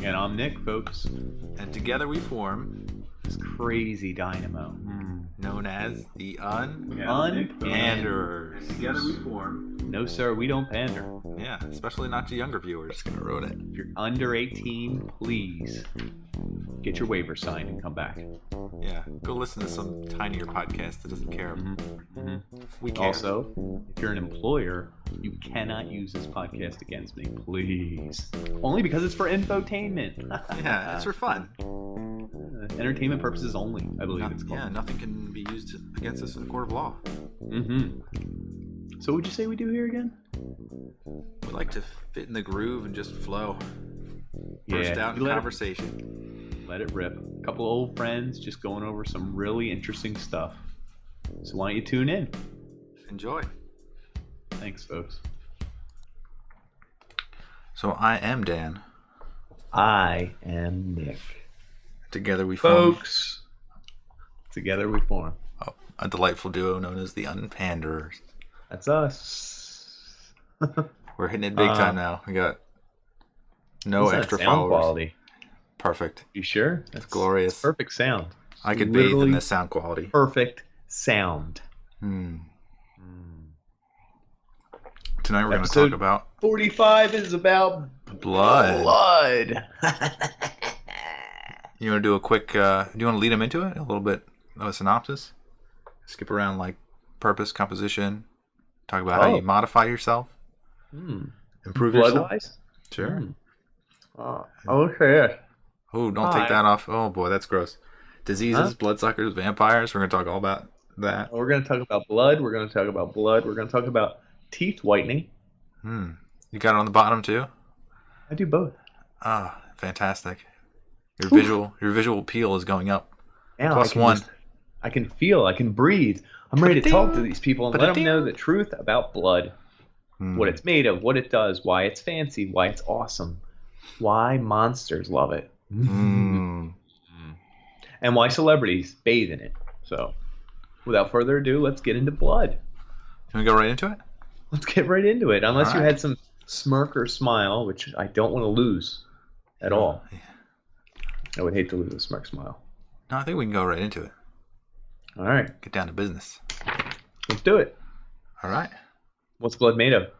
And I'm Nick, folks. And together we form This crazy dynamo. known as the Unpanderers. Together we form. No, sir, we don't pander. Yeah, especially not to younger viewers. Gonna ruin it. If you're under 18, please get your waiver signed and come back. Yeah, go listen to some tinier podcast that doesn't care. We care. Also, if you're an employer, you cannot use this podcast against me, please. Only because it's for infotainment. Yeah, it's for fun. Entertainment purposes only, I believe it's called. Yeah, nothing can be used against us in a court of law. So what'd you say we do here again? We like to fit in the groove and just flow. Burst out in conversation. Let it rip. A couple of old friends just going over some really interesting stuff. So why don't you tune in? Enjoy. Thanks, folks. So I am Dan. I am Nick. Together we form. Folks. Together we form. A delightful duo known as the Unpanderers. That's us. We're hitting it big time now. We got no extra sound followers. Quality. Perfect. You sure? That's glorious. It's perfect sound. I could bathe in this sound quality. Perfect sound. Tonight we're going to talk about 45 is about blood. You want to do a quick, do you want to lead them into it? A little bit of a synopsis? Skip around like purpose, composition, talk about how you modify yourself, improve yourself. Blood-wise? Sure. Okay. Oh, don't take that off. Oh boy, that's gross. Diseases, bloodsuckers, vampires. We're going to talk all about that. We're going to talk about blood. We're going to talk about blood. We're going to talk about teeth whitening. You got it on the bottom too? I do both. Ah, fantastic. Your visual appeal is going up. Now +1. I can feel. I can breathe. I'm ready to talk to these people and let them know the truth about blood. What it's made of, what it does, why it's fancy, why it's awesome, why monsters love it, and why celebrities bathe in it. So, without further ado, let's get into blood. Can we go right into it? Let's get right into it. Unless you had some smirk or smile, which I don't want to lose at all. I would hate to lose a smirk smile. No, I think we can go right into it. All right. Get down to business. Let's do it. All right. What's blood made of?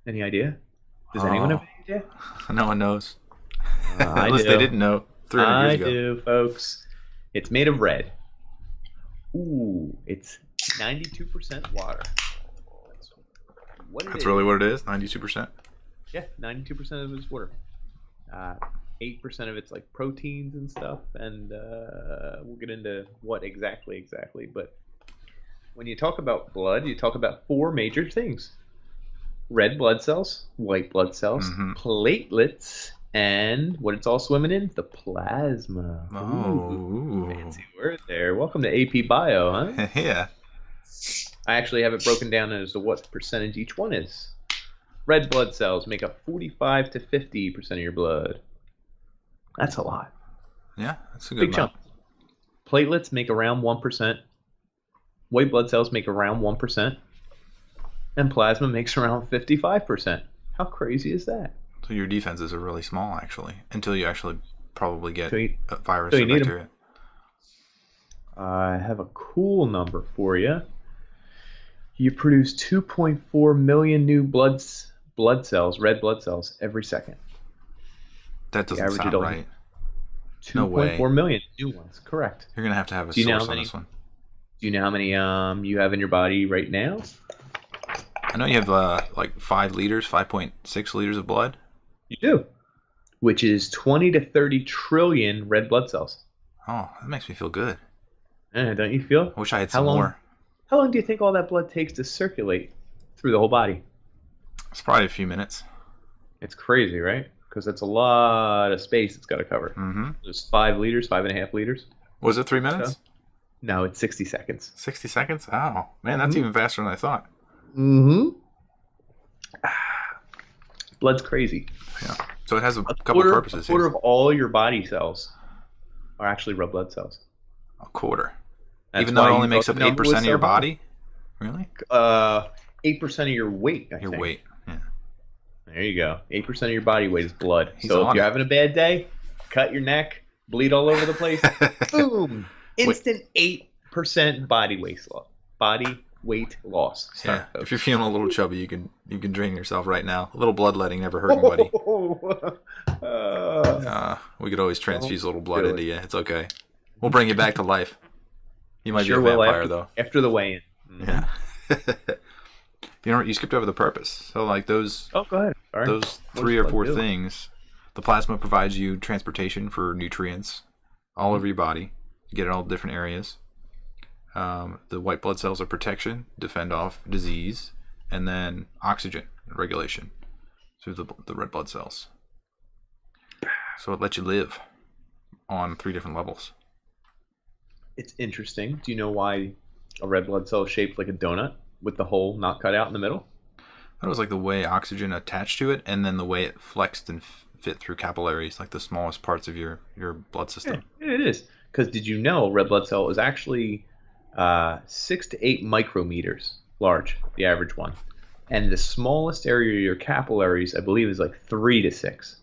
Any idea? Does anyone have any idea? No one knows. Unless they didn't know 300 years ago. I do, folks. It's made of red. Ooh, it's 92% water. That's really what it is? 92%? Yeah, 92% of it is water. 8% of it's like proteins and stuff, and we'll get into what exactly. But when you talk about blood, you talk about four major things: red blood cells, white blood cells, platelets, and what it's all swimming in, the plasma. Ooh. Fancy word there. Welcome to AP Bio, huh? Yeah. I actually have it broken down as to what percentage each one is. Red blood cells make up 45 to 50% of your blood. That's a lot. Yeah, that's a good big chunk. Platelets make around 1%. White blood cells make around 1%. And plasma makes around 55%. How crazy is that? So your defenses are really small, actually, until you actually probably get a virus so or bacteria. I have a cool number for you. You produce 2.4 million new blood cells, red blood cells, every second. That doesn't sound right. 2.4 million new ones, correct. You're going to have a source on this one. Do you know how many you have in your body right now? I know you have like 5 liters, 5.6 liters of blood. You do, which is 20 to 30 trillion red blood cells. Oh, that makes me feel good. Don't you feel? I wish I had some more. How long do you think all that blood takes to circulate through the whole body? It's probably a few minutes. It's crazy, right? Because that's a lot of space it's got to cover. There's 5 liters, 5.5 liters. Was it 3 minutes? So, no, it's 60 seconds. 60 seconds? Oh, man, that's even faster than I thought. Blood's crazy. Yeah. So it has a couple purposes here. A quarter of all your body cells are actually red blood cells. A quarter? Even though it only makes up 8% of your body? Really? 8% of your weight, Your weight, yeah. There you go. 8% of your body weight is blood. So if you're having a bad day, cut your neck, bleed all over the place. Boom! Instant 8% body weight loss. Yeah. If you're feeling a little chubby, you can drain yourself right now. A little bloodletting never hurt anybody. We could always transfuse a little blood into you. It's okay. We'll bring you back to life. You might be a vampire though. After the weigh-in. Yeah. You skipped over the purpose. So like those. Oh, go ahead. Sorry. Those 3 or 4 things. The plasma provides you transportation for nutrients all over your body. You get it in all different areas. The white blood cells are protection, defend off disease, and then oxygen regulation through the red blood cells. So it lets you live on 3 different levels. It's interesting. Do you know why a red blood cell is shaped like a donut with the hole not cut out in the middle? That was like the way oxygen attached to it, and then the way it flexed and fit through capillaries, like the smallest parts of your blood system. Yeah, it is. Because did you know a red blood cell is actually 6 to 8 micrometers large, the average one. And the smallest area of your capillaries, I believe, is like 3 to 6.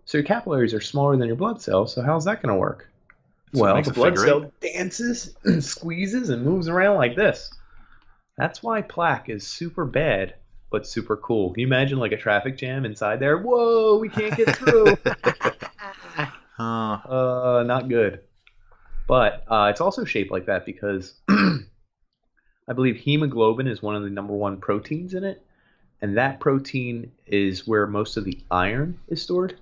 So your capillaries are smaller than your blood cells, so how's that going to work? So well, the blood cell dances and squeezes and moves around like this. That's why plaque is super bad, but super cool. Can you imagine like a traffic jam inside there? Whoa, we can't get through. Not good. But it's also shaped like that because I believe hemoglobin is one of the number 1 proteins in it. And that protein is where most of the iron is stored.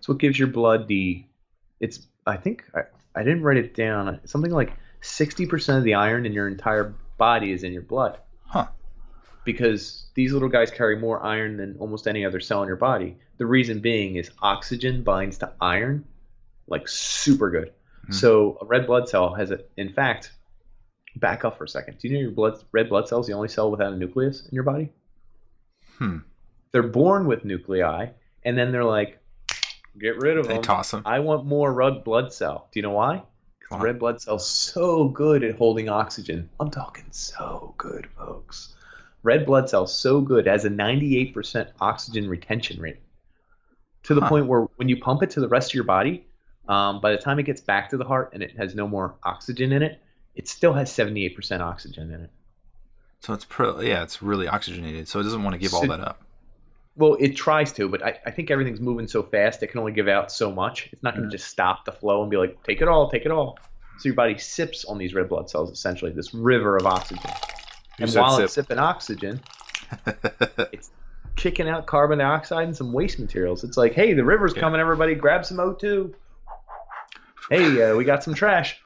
So it gives your blood I think I didn't write it down. Something like 60% of the iron in your entire body is in your blood. Because these little guys carry more iron than almost any other cell in your body. The reason being is oxygen binds to iron like super good. So a red blood cell has in fact, back up for a second. Do you know your red blood cell is the only cell without a nucleus in your body? They're born with nuclei, and then they're like, get rid of them. They toss them. I want more red blood cell. Do you know why? Because the red blood cell's so good at holding oxygen. I'm talking so good, folks. Red blood cell's so good, it has a 98% oxygen retention rate. To the point where when you pump it to the rest of your body, by the time it gets back to the heart and it has no more oxygen in it, it still has 78% oxygen in it. So it's really oxygenated, so it doesn't want to give all that up. Well, it tries to, but I think everything's moving so fast it can only give out so much. It's not going to just stop the flow and be like, take it all, take it all. So your body sips on these red blood cells, essentially, this river of oxygen. And while it's sipping oxygen, it's kicking out carbon dioxide and some waste materials. It's like, hey, the river's coming, everybody, grab some O2. Hey, we got some trash.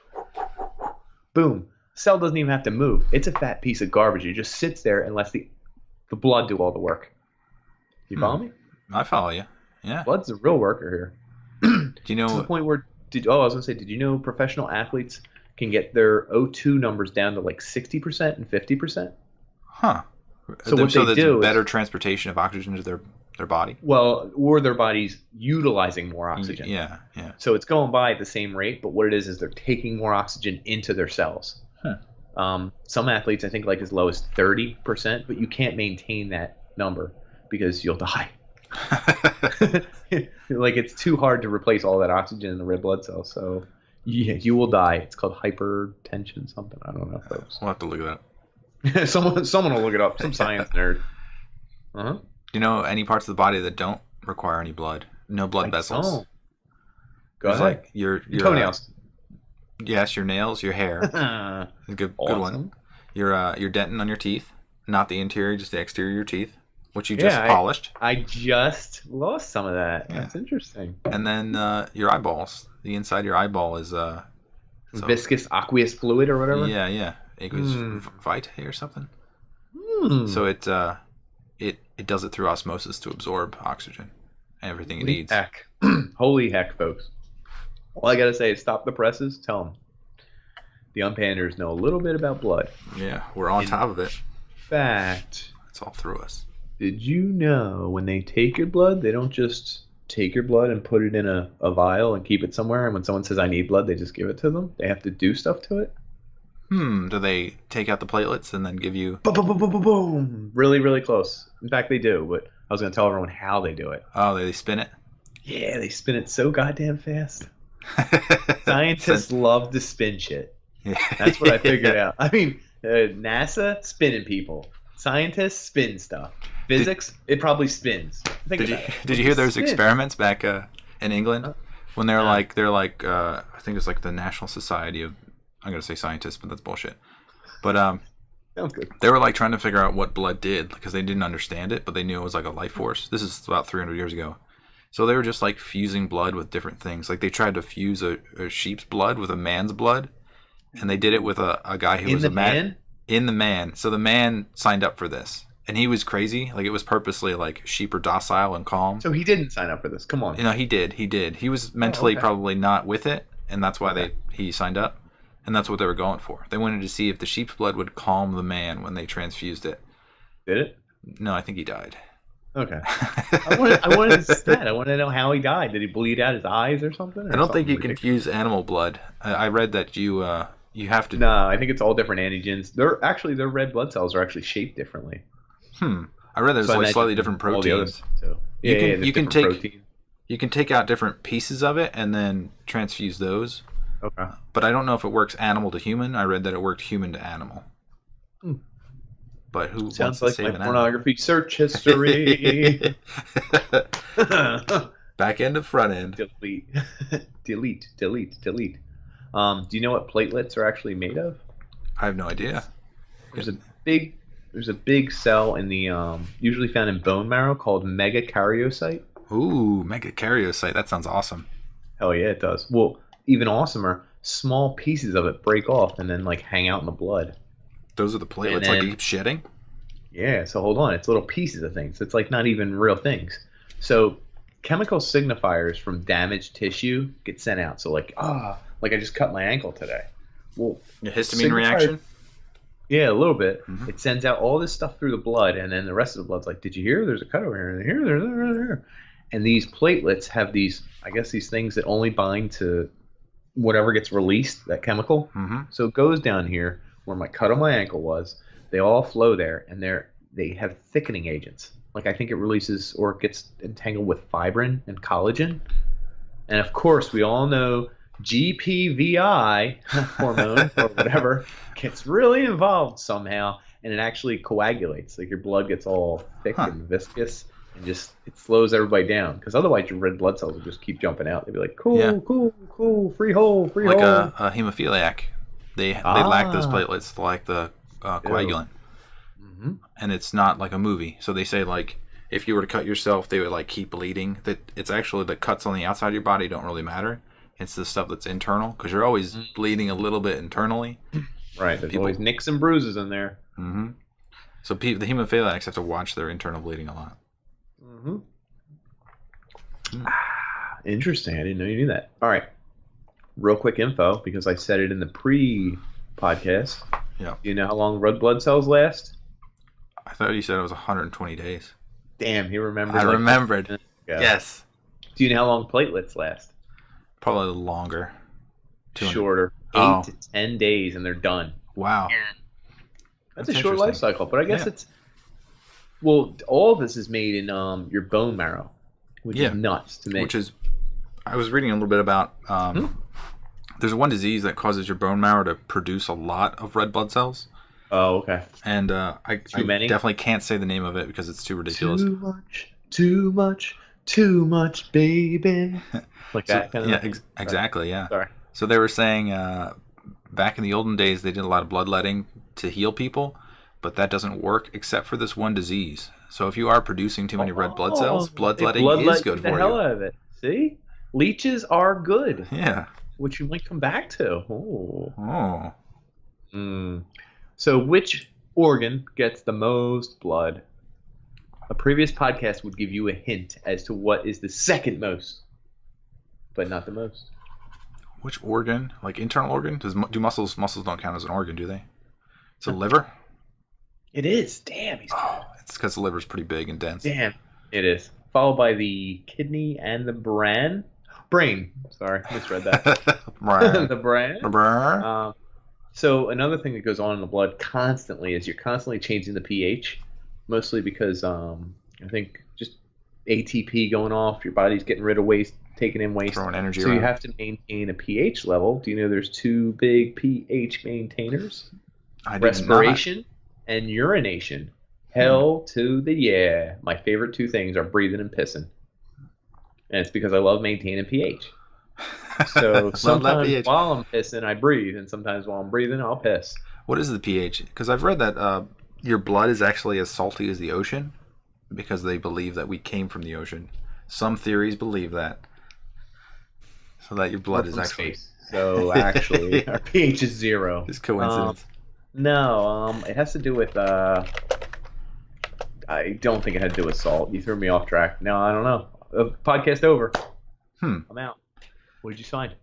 Boom. Cell doesn't even have to move. It's a fat piece of garbage. It just sits there and lets the blood do all the work. You follow me? I follow you. Yeah. Blood's the real worker here. Do you know? To the point where, I was going to say, did you know professional athletes can get their O2 numbers down to like 60% and 50%? So what they do is better transportation of oxygen to their body? Well, or their body's utilizing more oxygen. Yeah. So it's going by at the same rate, but what it is they're taking more oxygen into their cells. Some athletes, I think, like as low as 30%, but you can't maintain that number because you'll die. Like it's too hard to replace all that oxygen in the red blood cell. So yeah, you will die. It's called hypertension something. I don't know, folks. We'll have to look it up. Someone will look it up. Some science nerd. Do you know any parts of the body that don't require any blood? No blood vessels. Oh. Go ahead. Like your toenails. Yes, your nails, your hair. Good one. Your dentin on your teeth, not the interior, just the exterior of your teeth, which you just polished. I just lost some of that. Yeah. That's interesting. And then your eyeballs. The inside of your eyeball is viscous aqueous fluid or whatever. Yeah. Aqueous vitae or something. So it does it through osmosis to absorb oxygen and everything it needs. Heck. Holy heck, folks. All I gotta say is stop the presses. Tell them the Unpanders know a little bit about blood. Yeah, we're on top of it. In fact, it's all through us. Did you know when they take your blood, they don't just take your blood and put it in a vial and keep it somewhere, and when someone says I need blood, they just give it to them? They have to do stuff to it? Do they take out the platelets and then give you... Boom, boom, boom, boom, boom, boom. Really, really close. In fact, they do, but I was going to tell everyone how they do it. Oh, they spin it? Yeah, they spin it so goddamn fast. Scientists love to spin shit. Yeah. That's what I figured out. I mean, NASA spinning people. Scientists spin stuff. Physics, it probably spins. Think about it. Did you hear those experiments back in England when they're I think it's like the National Society of, I'm gonna say scientists, but that's bullshit. But sounds good. They were like trying to figure out what blood did because they didn't understand it, but they knew it was like a life force. This is about 300 years ago. So they were just like fusing blood with different things. Like they tried to fuse a sheep's blood with a man's blood, and they did it with a guy who was a man. In the man. So the man signed up for this, and he was crazy. Like it was purposely like sheep are docile and calm. So he didn't sign up for this. Come on. You know, he did. He was mentally probably not with it, and that's why he signed up, and that's what they were going for. They wanted to see if the sheep's blood would calm the man when they transfused it. Did it? No, I think he died. Okay. I wanted his stat. I wanted to know how he died. Did he bleed out his eyes or something? I don't think you can fuse animal blood. I read that you have to. No, I think it's all different antigens. Their red blood cells are actually shaped differently. I read there's like slightly different proteins. You can take out different pieces of it and then transfuse those. Okay. But I don't know if it works animal to human. I read that it worked human to animal. But who sounds wants like to my pornography search history? Back end to front end. Delete. Do you know what platelets are actually made of? I have no idea. There's a big cell in the usually found in bone marrow called megakaryocyte. Ooh, megakaryocyte. That sounds awesome. Hell yeah, it does. Well, even awesomer, small pieces of it break off and then like hang out in the blood. Those are the platelets like keep shedding? Yeah, so hold on. It's little pieces of things. It's like not even real things. So chemical signifiers from damaged tissue get sent out. So like I just cut my ankle today. Well, a histamine reaction? Yeah, a little bit. Mm-hmm. It sends out all this stuff through the blood, and then the rest of the blood's like, did you hear? There's a cut over here, and there's here. And these platelets have these things that only bind to whatever gets released, that chemical. Mm-hmm. So it goes down here where my cut on my ankle was. They all flow there, and they have thickening agents. Like I think it releases or gets entangled with fibrin and collagen. And of course, we all know GPVI hormone or whatever gets really involved somehow, and it actually coagulates. Like your blood gets all thick and viscous, and just it slows everybody down. Because otherwise, your red blood cells will just keep jumping out. They'd be like, cool, free hole. Like a hemophiliac. They lack those platelets like the coagulant. Mm-hmm. And it's not like a movie. So they say like if you were to cut yourself, they would like keep bleeding. That it's actually the cuts on the outside of your body don't really matter. It's the stuff that's internal because you're always bleeding a little bit internally. Right. There's always nicks and bruises in there. Mm-hmm. So the hemophiliacs have to watch their internal bleeding a lot. Mm-hmm. Interesting. I didn't know you knew that. All right. Real quick info because I said it in the pre-podcast. Yeah. Do you know how long red blood cells last? I thought you said it was 120 days. Damn, he remembered. I remembered. Yes. Do you know how long platelets last? Probably longer. Shorter. 8 to 10 days and they're done. Wow. That's a short life cycle, but I guess it's... Well, all of this is made in your bone marrow, which is nuts to me. I was reading a little bit about... There's one disease that causes your bone marrow to produce a lot of red blood cells. Oh, okay. And I definitely can't say the name of it because it's too ridiculous. Too much, baby. Like that kind of thing? Exactly, yeah. Sorry. So they were saying back in the olden days they did a lot of bloodletting to heal people, but that doesn't work except for this one disease. So if you are producing too many red blood cells, bloodletting is good for you. The hell out of it. See? Leeches are good. Yeah. Which you might come back to. So which organ gets the most blood? A previous podcast would give you a hint as to what is the second most, but not the most. Which organ? Like internal organ? Do muscles don't count as an organ, do they? It's a liver? It is. Damn. It's because the liver's pretty big and dense. Damn. It is. Followed by the kidney and the brain. Sorry, misread that. The brain. So another thing that goes on in the blood constantly is you're constantly changing the pH, mostly because I think just ATP going off. Your body's getting rid of waste, taking in waste. Throwing energy So around. you have to maintain a pH level. Do you know there's two big pH maintainers? Respiration and urination. Hell to the yeah. My favorite two things are breathing and pissing. And it's because I love maintaining pH. So sometimes while I'm pissing, I breathe. And sometimes while I'm breathing, I'll piss. What is the pH? Because I've read that your blood is actually as salty as the ocean because they believe that we came from the ocean. Some theories believe that. So that your blood is actually... Space. So actually, our pH is 0. It's coincidence. No, it has to do with... I don't think it had to do with salt. You threw me off track. No, I don't know. Podcast over. I'm out. What'd you find?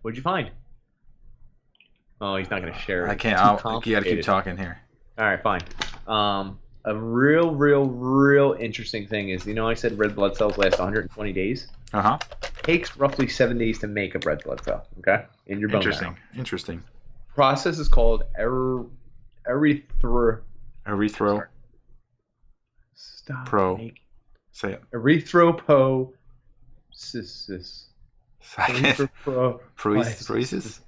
Oh, he's not going to share it. I can't. You got to keep talking here. All right, fine. A real interesting thing is, I said red blood cells last 120 days? Uh-huh. Takes roughly 7 days to make a red blood cell, okay? In your bone marrow. Interesting. Process is called erythro... Stop. Say it. Erythropoiesis. Erythropoiesis?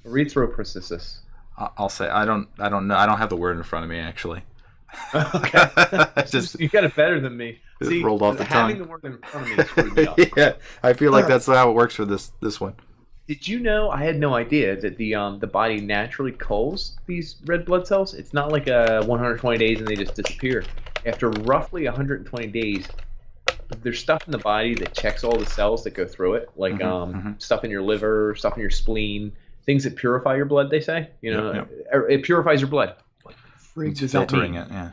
Erythropoiesis. I'll say I don't know. I don't have the word in front of me actually. Okay. You got it better than me. See, rolled off the tongue. Having the word in front of me screwed me up. Yeah, I feel like that's how it works for this one. Did you know? I had no idea that the body naturally culls these red blood cells. It's not like 120 days and they just disappear. After roughly 120 days, there's stuff in the body that checks all the cells that go through it, like stuff in your liver, stuff in your spleen, things that purify your blood. They say, it purifies your blood. What the freak does that mean? It, yeah.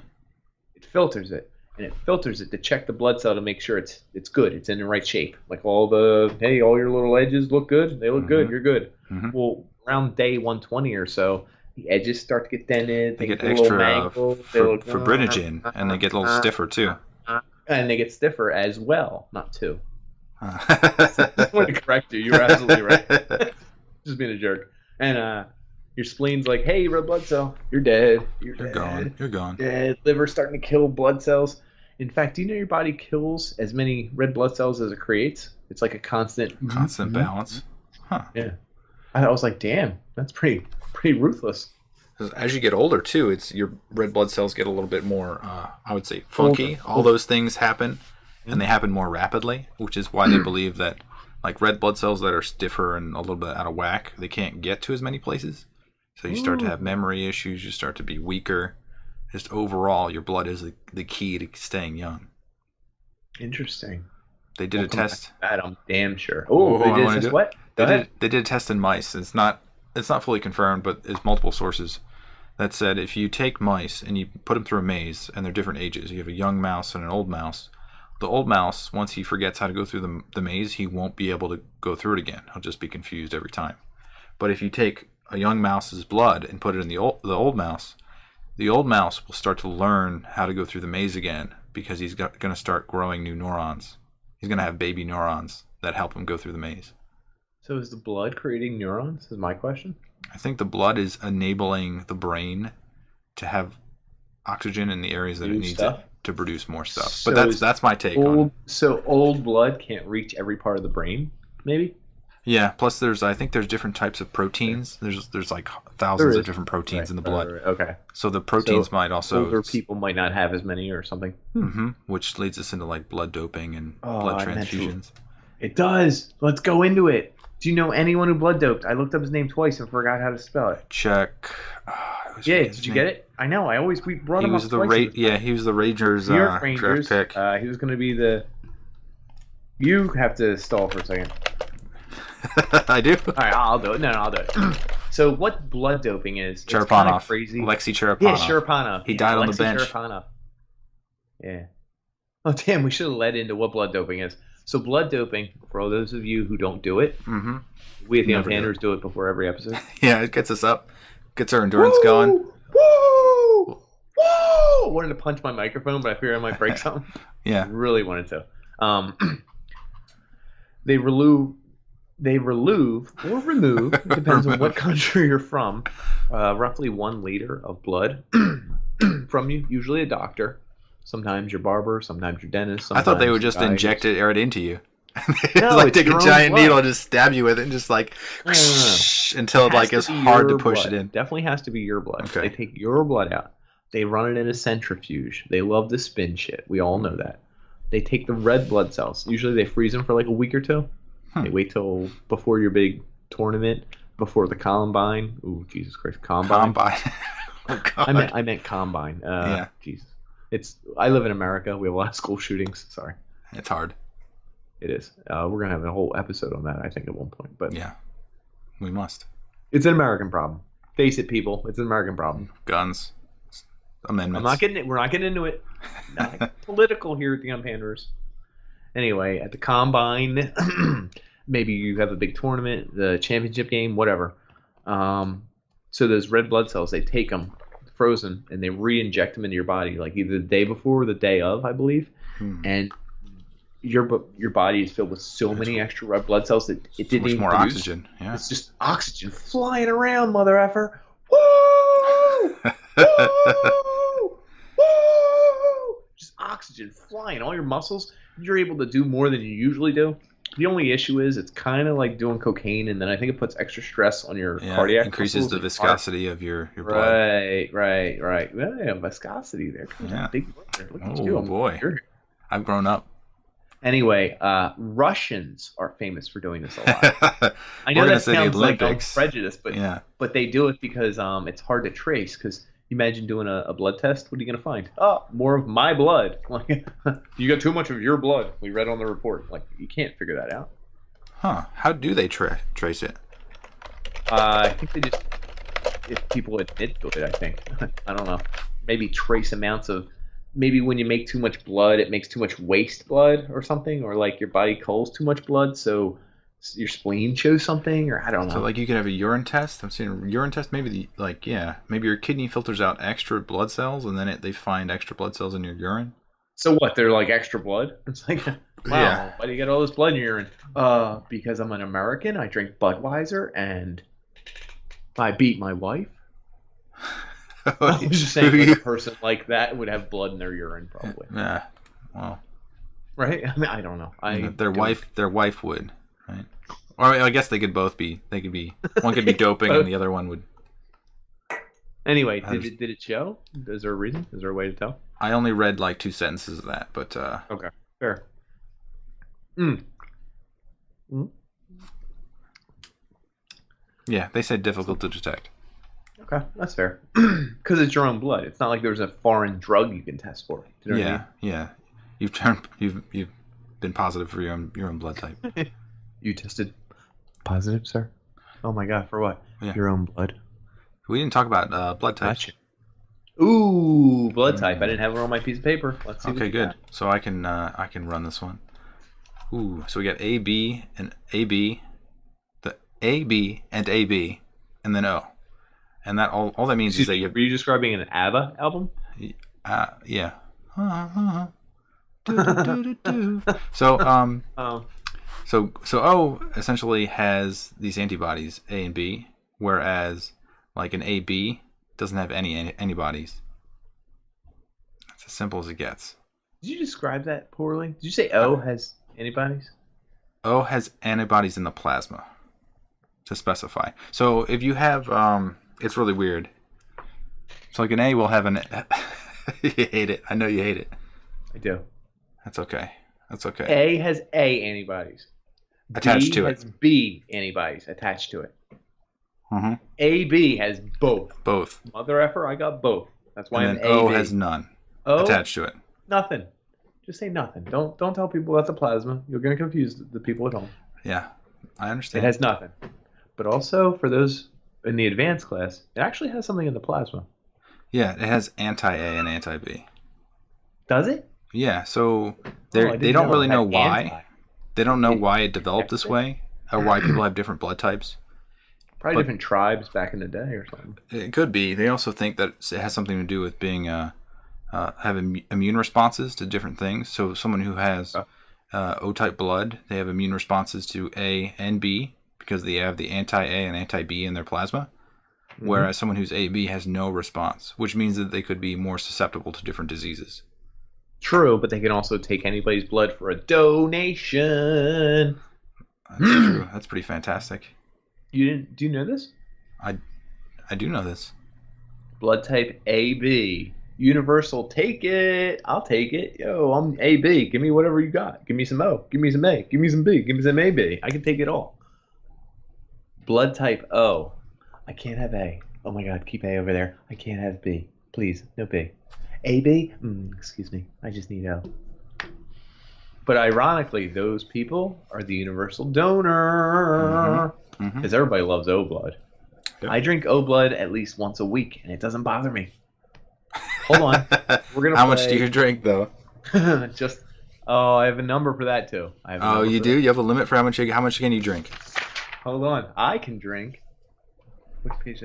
It filters it, and it filters it to check the blood cell to make sure it's good, it's in the right shape. Like all your little edges look good, they look good, you're good. Well, around day 120 or so, the edges start to get dented. They get extra fibrinogen, and they get a little stiffer too. And they get stiffer as well, not too. I want to correct you. You were absolutely right. Just being a jerk. And your spleen's like, hey, red blood cell, you're dead. You're gone. You're gone. Dead. Liver's starting to kill blood cells. In fact, do you know your body kills as many red blood cells as it creates? It's like a constant balance. Huh. Yeah. I was like, damn, that's pretty ruthless. As you get older, too, your red blood cells get a little bit more, I would say, funky. All those things happen, and they happen more rapidly, which is why they believe that, like, red blood cells that are stiffer and a little bit out of whack, they can't get to as many places. So you start to have memory issues, you start to be weaker. Just overall, your blood is the key to staying young. Interesting. They did a test. That I'm damn sure. Oh, they did a test what? They did a test in mice. It's not fully confirmed, but there's multiple sources that said if you take mice and you put them through a maze, and they're different ages, you have a young mouse and an old mouse. The old mouse, once he forgets how to go through the maze, he won't be able to go through it again. He'll just be confused every time. But if you take a young mouse's blood and put it in the old mouse will start to learn how to go through the maze again because he's going to start growing new neurons. He's going to have baby neurons that help him go through the maze. So is the blood creating neurons, is my question? I think the blood is enabling the brain to have oxygen in the areas that it needs it to produce more stuff. So but that's my take on it. So old blood can't reach every part of the brain, maybe? Yeah, plus I think there's different types of proteins. There's like thousands of different proteins in the blood. Okay. So the proteins might also... Older people might not have as many or something. Which leads us into like blood doping and blood transfusions. It does. Let's go into it. Do you know anyone who blood doped? I looked up his name twice and forgot how to spell it. Check. Did you get it? I know. We brought him up twice. He was the Rangers draft pick. He was going to be the... You have to stall for a second. I do. All right, I'll do it. No, I'll do it. So what blood doping is? Chirpanov. Crazy. Alexei Chirpanov. Yeah, Chirpanov. He died on the bench. Chirpanov. Yeah. Oh, damn, we should have led into what blood doping is. So blood doping, for all those of you who don't do it, we at the Untitleders do it before every episode. Yeah, it gets us up. Gets our endurance going. Woo! Woo! I wanted to punch my microphone, but I figured I might break something. Yeah. I really wanted to. They remove, it depends on what country you're from, roughly 1 liter of blood from you, usually a doctor. sometimes your barber, sometimes your dentist. I thought they would sometimes just the guy inject it right into you. No, like it's take a your own giant blood. needle and just stab you with it and just like No. until it like has it's to be hard to your push blood. it in. Definitely has to be your blood. Okay. They take your blood out. They run it in a centrifuge. They love to spin shit. We all know that. They take the red blood cells. Usually they freeze them for like a week or two. They wait till before your big tournament, before the combine. Ooh, Jesus Christ, combine. Oh, God. I meant combine. Yeah. Jesus. I live in America. We have a lot of school shootings. Sorry. It's hard. It is. We're gonna have a whole episode on that, I think, at one point. But Yeah, we must. it's an American problem. Face it, people. It's an American problem. Guns, amendments. We're not getting into it. Not political here at the Unpanders. Anyway, at the combine, maybe you have a big tournament, the championship game, whatever. So those red blood cells, they take them frozen and they re-inject them into your body, like either the day before or the day of, I believe. And your body is filled with so many extra red blood cells that it didn't even more produce. oxygen. Yeah. It's just oxygen flying around, mother-effer. Woo! Woo! Woo! Just oxygen flying. All your muscles, you're able to do more than you usually do. The only issue is it's kind of like doing cocaine, and then I think it puts extra stress on your cardiac. Increases the viscosity of your blood. Right. Well, yeah, viscosity there. Big word. Look at you. Boy. I've grown up. Anyway, Russians are famous for doing this a lot. I know that sounds like I'm prejudiced, but they do it because it's hard to trace. Because you imagine doing a blood test, what are you going to find? Oh, more of my blood. Like, you got too much of your blood. We read on the report. Like, you can't figure that out. Huh? How do they trace it? I think they just, if people admit to it, I think. I don't know. Maybe trace amounts of. Maybe when you make too much blood, it makes too much waste blood or something, or like your body culls too much blood, so your spleen shows something, or I don't know. So like you could have a urine test. I'm seeing a urine test. Maybe maybe your kidney filters out extra blood cells, and then they find extra blood cells in your urine. So what? They're like extra blood? It's like, wow, why do you get all this blood in your urine? Because I'm an American. I drink Budweiser, and I beat my wife. I was just saying, like a person like that would have blood in their urine, probably. Yeah, well, right? I mean, I don't know. Their wife would, right? Or I guess they could both be. They could be. One could be doping, and the other one would. Anyway, did it show? Is there a reason? Is there a way to tell? I only read like 2 sentences of that, but. Okay, fair. Yeah, they said difficult to detect. Okay, that's fair. Because it's your own blood. It's not like there's a foreign drug you can test for. You know what I mean? You've been positive for your own blood type. You tested positive, sir? Oh my God, for what? Yeah. Your own blood. We didn't talk about blood types. Gotcha. Ooh, blood type. I didn't have it on my piece of paper. Let's see. Okay, good. So I can run this one. Ooh, so we got A, B, and AB, the A, B, and AB, and then O. And that all that means is that were you describing an ABBA album? Yeah. So so O essentially has these antibodies A and B, whereas like an AB doesn't have any antibodies. It's as simple as it gets. Did you describe that poorly? Did you say O has antibodies? O has antibodies in the plasma, to specify. So if you have it's really weird. So like an A will have an you hate it. I know you hate it. I do. That's okay. A has A antibodies. Attached to it. B has B antibodies attached to it. Mm-hmm. AB has both. Both. Mother-effer, I got both. That's why and I'm then O AB. has none O? attached to it. Nothing. Just say nothing. Don't tell people about the plasma. You're going to confuse the people at home. Yeah, I understand. It has nothing. But also, for those in the advanced class, it actually has something in the plasma. Yeah, it has anti-A and anti-B. Does it? Yeah, so they don't really know why. Anti. They don't know why it developed this way, or why people have different blood types. Probably different tribes back in the day or something. It could be. They also think that it has something to do with being having immune responses to different things. So someone who has O-type blood, they have immune responses to A and B because they have the anti-A and anti-B in their plasma. Mm-hmm. Whereas someone who's AB has no response, which means that they could be more susceptible to different diseases. True, but they can also take anybody's blood for a donation. That's true. That's pretty fantastic. Do you know this? I do know this. Blood type AB. Universal, take it. I'll take it. Yo, I'm AB. Give me whatever you got. Give me some O. Give me some A. Give me some B. Give me some AB. I can take it all. Blood type O. I can't have A. Oh my God, keep A over there. I can't have B. Please, no B. AB? Excuse me. I just need O. But ironically, those people are the universal donor. Because everybody loves O blood. Yep. I drink O blood at least once a week, and it doesn't bother me. Hold on. We're gonna. How much do you drink, though? I have a number for that too. You do? You have a limit for how much can you drink? Hold on. I can drink. Which page?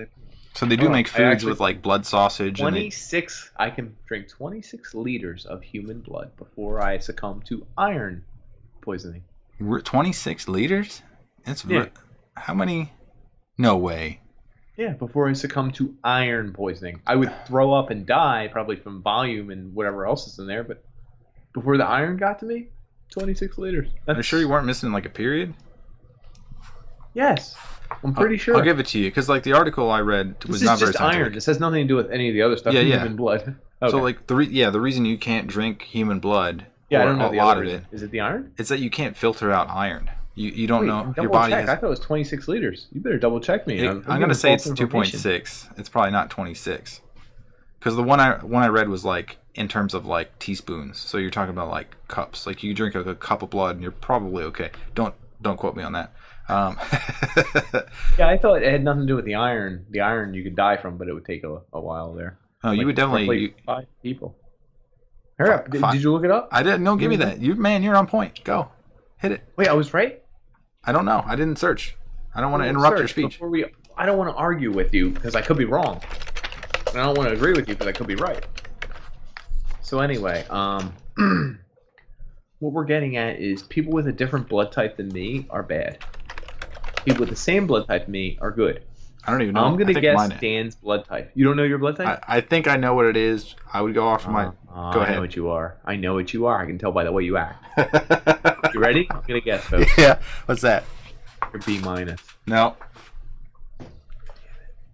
So they do make foods with like blood sausage. 26. I can drink 26 liters of human blood before I succumb to iron poisoning. 26 liters? How many? No way. Yeah, before I succumb to iron poisoning. I would throw up and die probably from volume and whatever else is in there, but before the iron got to me, 26 liters. Are you sure you weren't missing like a period? Yes, I'm pretty sure. I'll give it to you because like the article I read was not very scientific. This is just iron. This has nothing to do with any of the other stuff. Human blood. Okay. So like the reason you can't drink human blood, I don't know a lot of it. Is it the iron? It's that you can't filter out iron. You don't know your body check. I thought it was 26 liters. You better double check me. I'm gonna say it's 2.6. It's probably not 26. Because the one I read was like in terms of like teaspoons. So you're talking about like cups. Like you drink a cup of blood and you're probably okay. Don't quote me on that. Yeah, I thought it had nothing to do with the iron. The iron you could die from, but it would take a while there. Oh, you would definitely 5 people. Hurry up! Did you look it up? I didn't. No, give me that. You're on point. Go, hit it. Wait, I was right. I don't know. I didn't search. I don't want to interrupt your speech. I don't want to argue with you because I could be wrong. And I don't want to agree with you because I could be right. So anyway, what we're getting at is people with a different blood type than me are bad. People with the same blood type than me are good. I don't even know. I'm going to guess Dan's blood type. You don't know your blood type? I think I know what it is. I would go off my... Go ahead. I know what you are. I know what you are. I can tell by the way you act. You ready? I'm going to guess, folks. Yeah. What's that? You're B minus. No.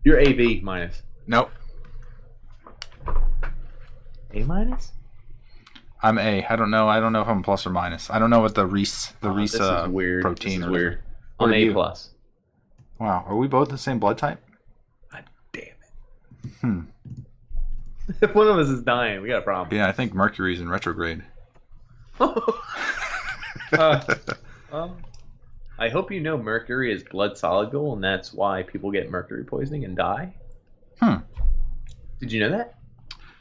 You're AB minus. Nope. A minus? I'm A. I don't know. I don't know if I'm plus or minus. I don't know what the Reese this is weird. protein this is weird. I'm A plus. Wow. Are we both the same blood type? God damn it. If one of us is dying, we got a problem. Yeah, I think Mercury's in retrograde. I hope you know Mercury is blood soluble, and that's why people get mercury poisoning and die. Did you know that?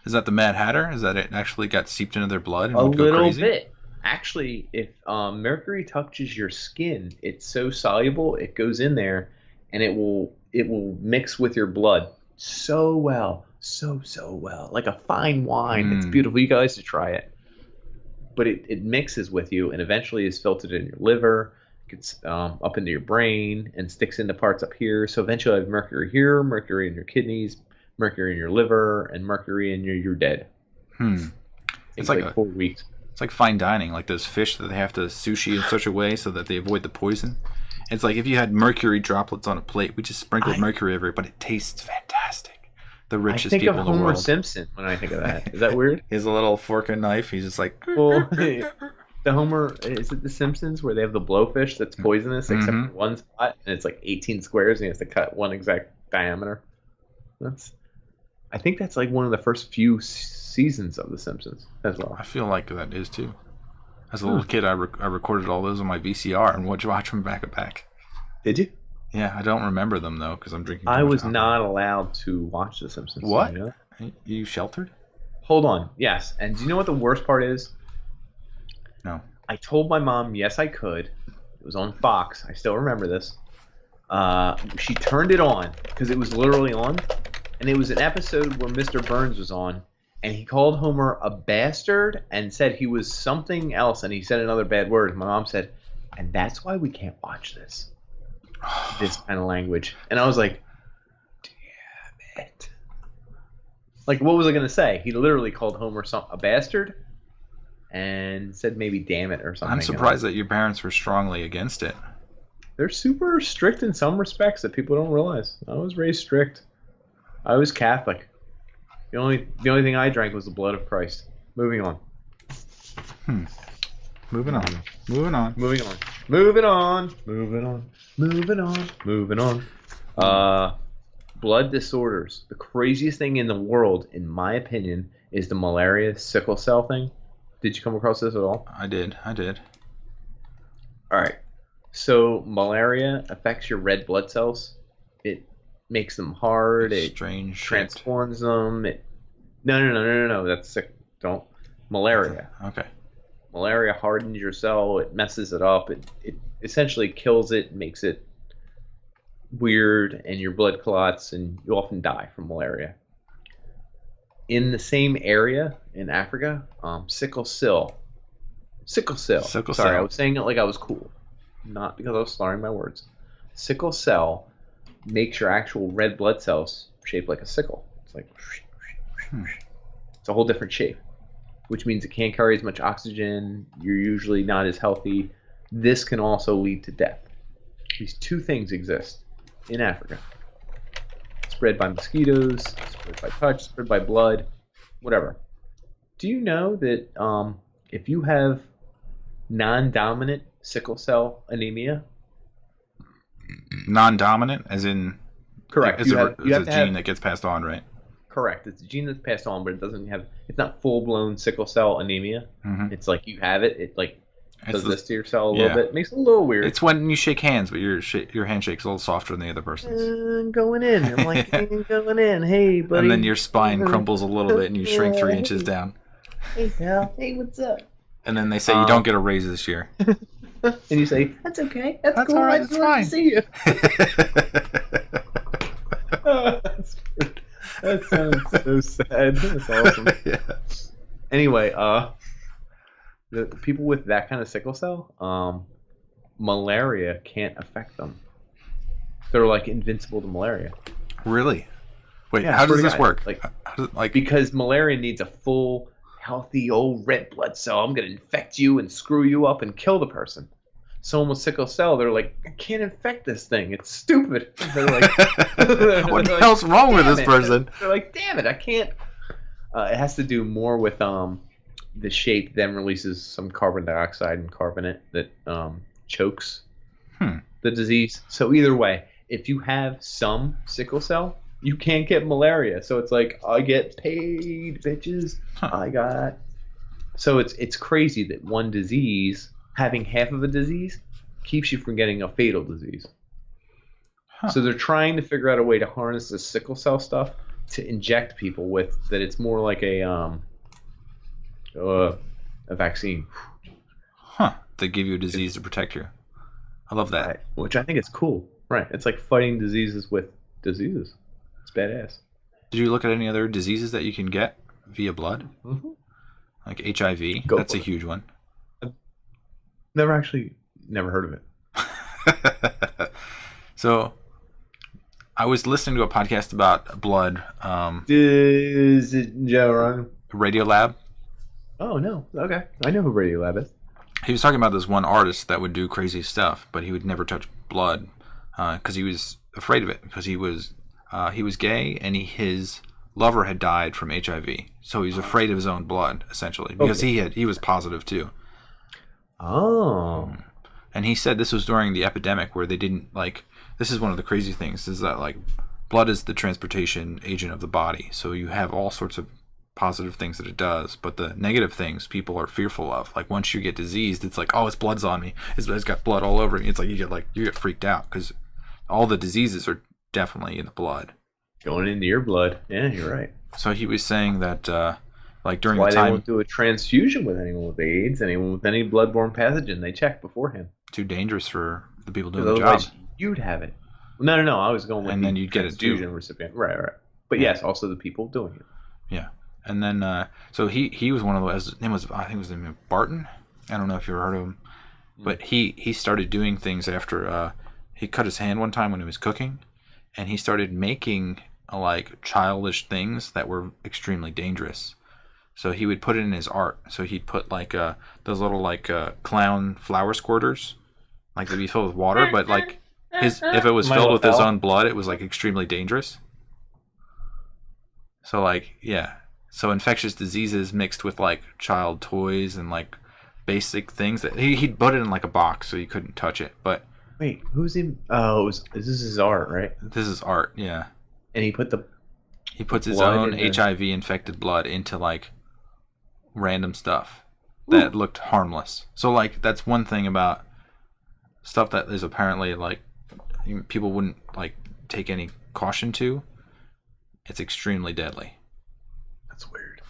Is that the Mad Hatter? Is that it actually got seeped into their blood and would go crazy? A little bit. Actually, if mercury touches your skin, it's so soluble, it goes in there, and it will mix with your blood so well. So well, like a fine wine. It's beautiful. You guys should try it. But it mixes with you and eventually is filtered in your liver, gets up into your brain and sticks into parts up here. So eventually I have mercury here, mercury in your kidneys, mercury in your liver, and mercury in you're dead. It's like 4 weeks. It's like fine dining, like those fish that they have to sushi in such a way so that they avoid the poison. It's like if you had mercury droplets on a plate, we just sprinkled mercury everywhere, but it tastes fantastic. The richest people in the world. I think of Homer Simpson when I think of that. Is that weird? He has a little fork and knife. He's just like... Well, the Homer... Is it The Simpsons where they have the blowfish that's poisonous except for one spot and it's like 18 squares and he has to cut one exact diameter? I think that's like one of the first few seasons of The Simpsons as well. I feel like that is too. As a little kid, I recorded all those on my VCR and would watch them back to back. Did you? Yeah, I don't remember them though because I'm drinking. I was not allowed to watch The Simpsons. What? You know? You sheltered? Hold on. Yes. And do you know what the worst part is? No. I told my mom yes I could. It was on Fox. I still remember this. She turned it on because it was literally on, and it was an episode where Mr. Burns was on, and he called Homer a bastard and said he was something else, and he said another bad word. My mom said, and that's why we can't watch this. This kind of language. And I was like, damn it. Like, what was I going to say? He literally called Homer a bastard? and said maybe damn it or something. I'm surprised that your parents were strongly against it. They're super strict in some respects that people don't realize. I was raised strict. I was Catholic. The only thing I drank was the blood of Christ. Moving on. Moving on. Blood disorders. The craziest thing in the world, in my opinion, is the malaria sickle cell thing. Did you come across this at all? I did. All right. So malaria affects your red blood cells. It makes them hard. It transforms them. No. That's sick. Don't. Malaria. Okay. Malaria hardens your cell. It messes it up. It essentially kills it, makes it weird, and your blood clots, and you often die from malaria. In the same area in Africa, sickle cell. Sorry, I was saying it like I was cool, not because I was slurring my words. Sickle cell makes your actual red blood cells shaped like a sickle. It's like it's a whole different shape, which means it can't carry as much oxygen. You're usually not as healthy. This can also lead to death. These two things exist in Africa. Spread by mosquitoes, spread by touch, spread by blood, whatever. Do you know that if you have non-dominant sickle cell anemia? Non-dominant, as in... Correct. It's a gene that gets passed on, right? Correct. It's a gene that's passed on, but it's not full-blown sickle cell anemia. Mm-hmm. It's like you have it. It does this to your cell a little bit. It makes it a little weird. It's when you shake hands, but your handshake's a little softer than the other person's. Going in. I'm like, going in. Hey, buddy. And then your spine crumples a little bit and you shrink 3 inches down. Hey, pal. Hey, what's up? And then they say you don't get a raise this year. And you say, that's okay. That's cool. All right. That's fine. To see you. That sounds so sad. That's awesome. Yeah. Anyway, the people with that kind of sickle cell, malaria can't affect them. They're like invincible to malaria. Really? Wait, how does this work? Because malaria needs a full, healthy old red blood cell. I'm gonna infect you and screw you up and kill the person. Someone with sickle cell, they're like, I can't infect this thing. It's stupid. They're like, what the hell's wrong with this person? They're like, damn it, I can't. It has to do more with the shape then releases some carbon dioxide and carbonate that chokes the disease. So either way, if you have some sickle cell, you can't get malaria. So it's like, I get paid, bitches. So it's crazy that one disease, having half of a disease, keeps you from getting a fatal disease. So they're trying to figure out a way to harness the sickle cell stuff to inject people with that. It's more like a vaccine. They give you a disease to protect you. I love that. Right. Which I think is cool. Right. It's like fighting diseases with diseases. It's badass. Did you look at any other diseases that you can get via blood? Mm-hmm. Like HIV? That's a huge one. I've never heard of it. So, I was listening to a podcast about blood. Is it Joe Rogan? Radiolab. Oh, no. Okay. I know who Radiolab is. He was talking about this one artist that would do crazy stuff, but he would never touch blood because he was afraid of it, because he was gay and his lover had died from HIV. So he was afraid of his own blood, essentially, because he was positive too. Oh. And he said this was during the epidemic where they didn't this is one of the crazy things, is that blood is the transportation agent of the body. So you have all sorts of positive things that it does, but the negative things people are fearful of. Like once you get diseased, it's like, oh, it's blood's on me. It's got blood all over me. It's like you get freaked out because all the diseases are definitely in the blood. Going into your blood. Yeah, you're right. So he was saying that during the time, they won't do a transfusion with anyone with AIDS, anyone with any blood-borne pathogen. They check beforehand. Too dangerous for the people doing the job. You'd have it. No. I was going with and then you'd get a transfusion recipient. Right. But yes, also the people doing it. Yeah. And then, so he was one of those. His name was, I think it was his name Barton. I don't know if you ever heard of him, but he started doing things after he cut his hand one time when he was cooking, and he started making childish things that were extremely dangerous. So he would put it in his art. So he'd put like those little like clown flower squirters, like they'd be filled with water, but like if it was filled with his own blood, it was like extremely dangerous. So like so infectious diseases mixed with like child toys and like basic things that he'd put it in like a box so you couldn't touch it. But wait, who's in? Oh, this is his art, right? This is art, yeah. And he puts his own HIV infected blood into like random stuff that looked harmless. So like that's one thing about stuff that is apparently like people wouldn't like take any caution to. It's extremely deadly. That's weird.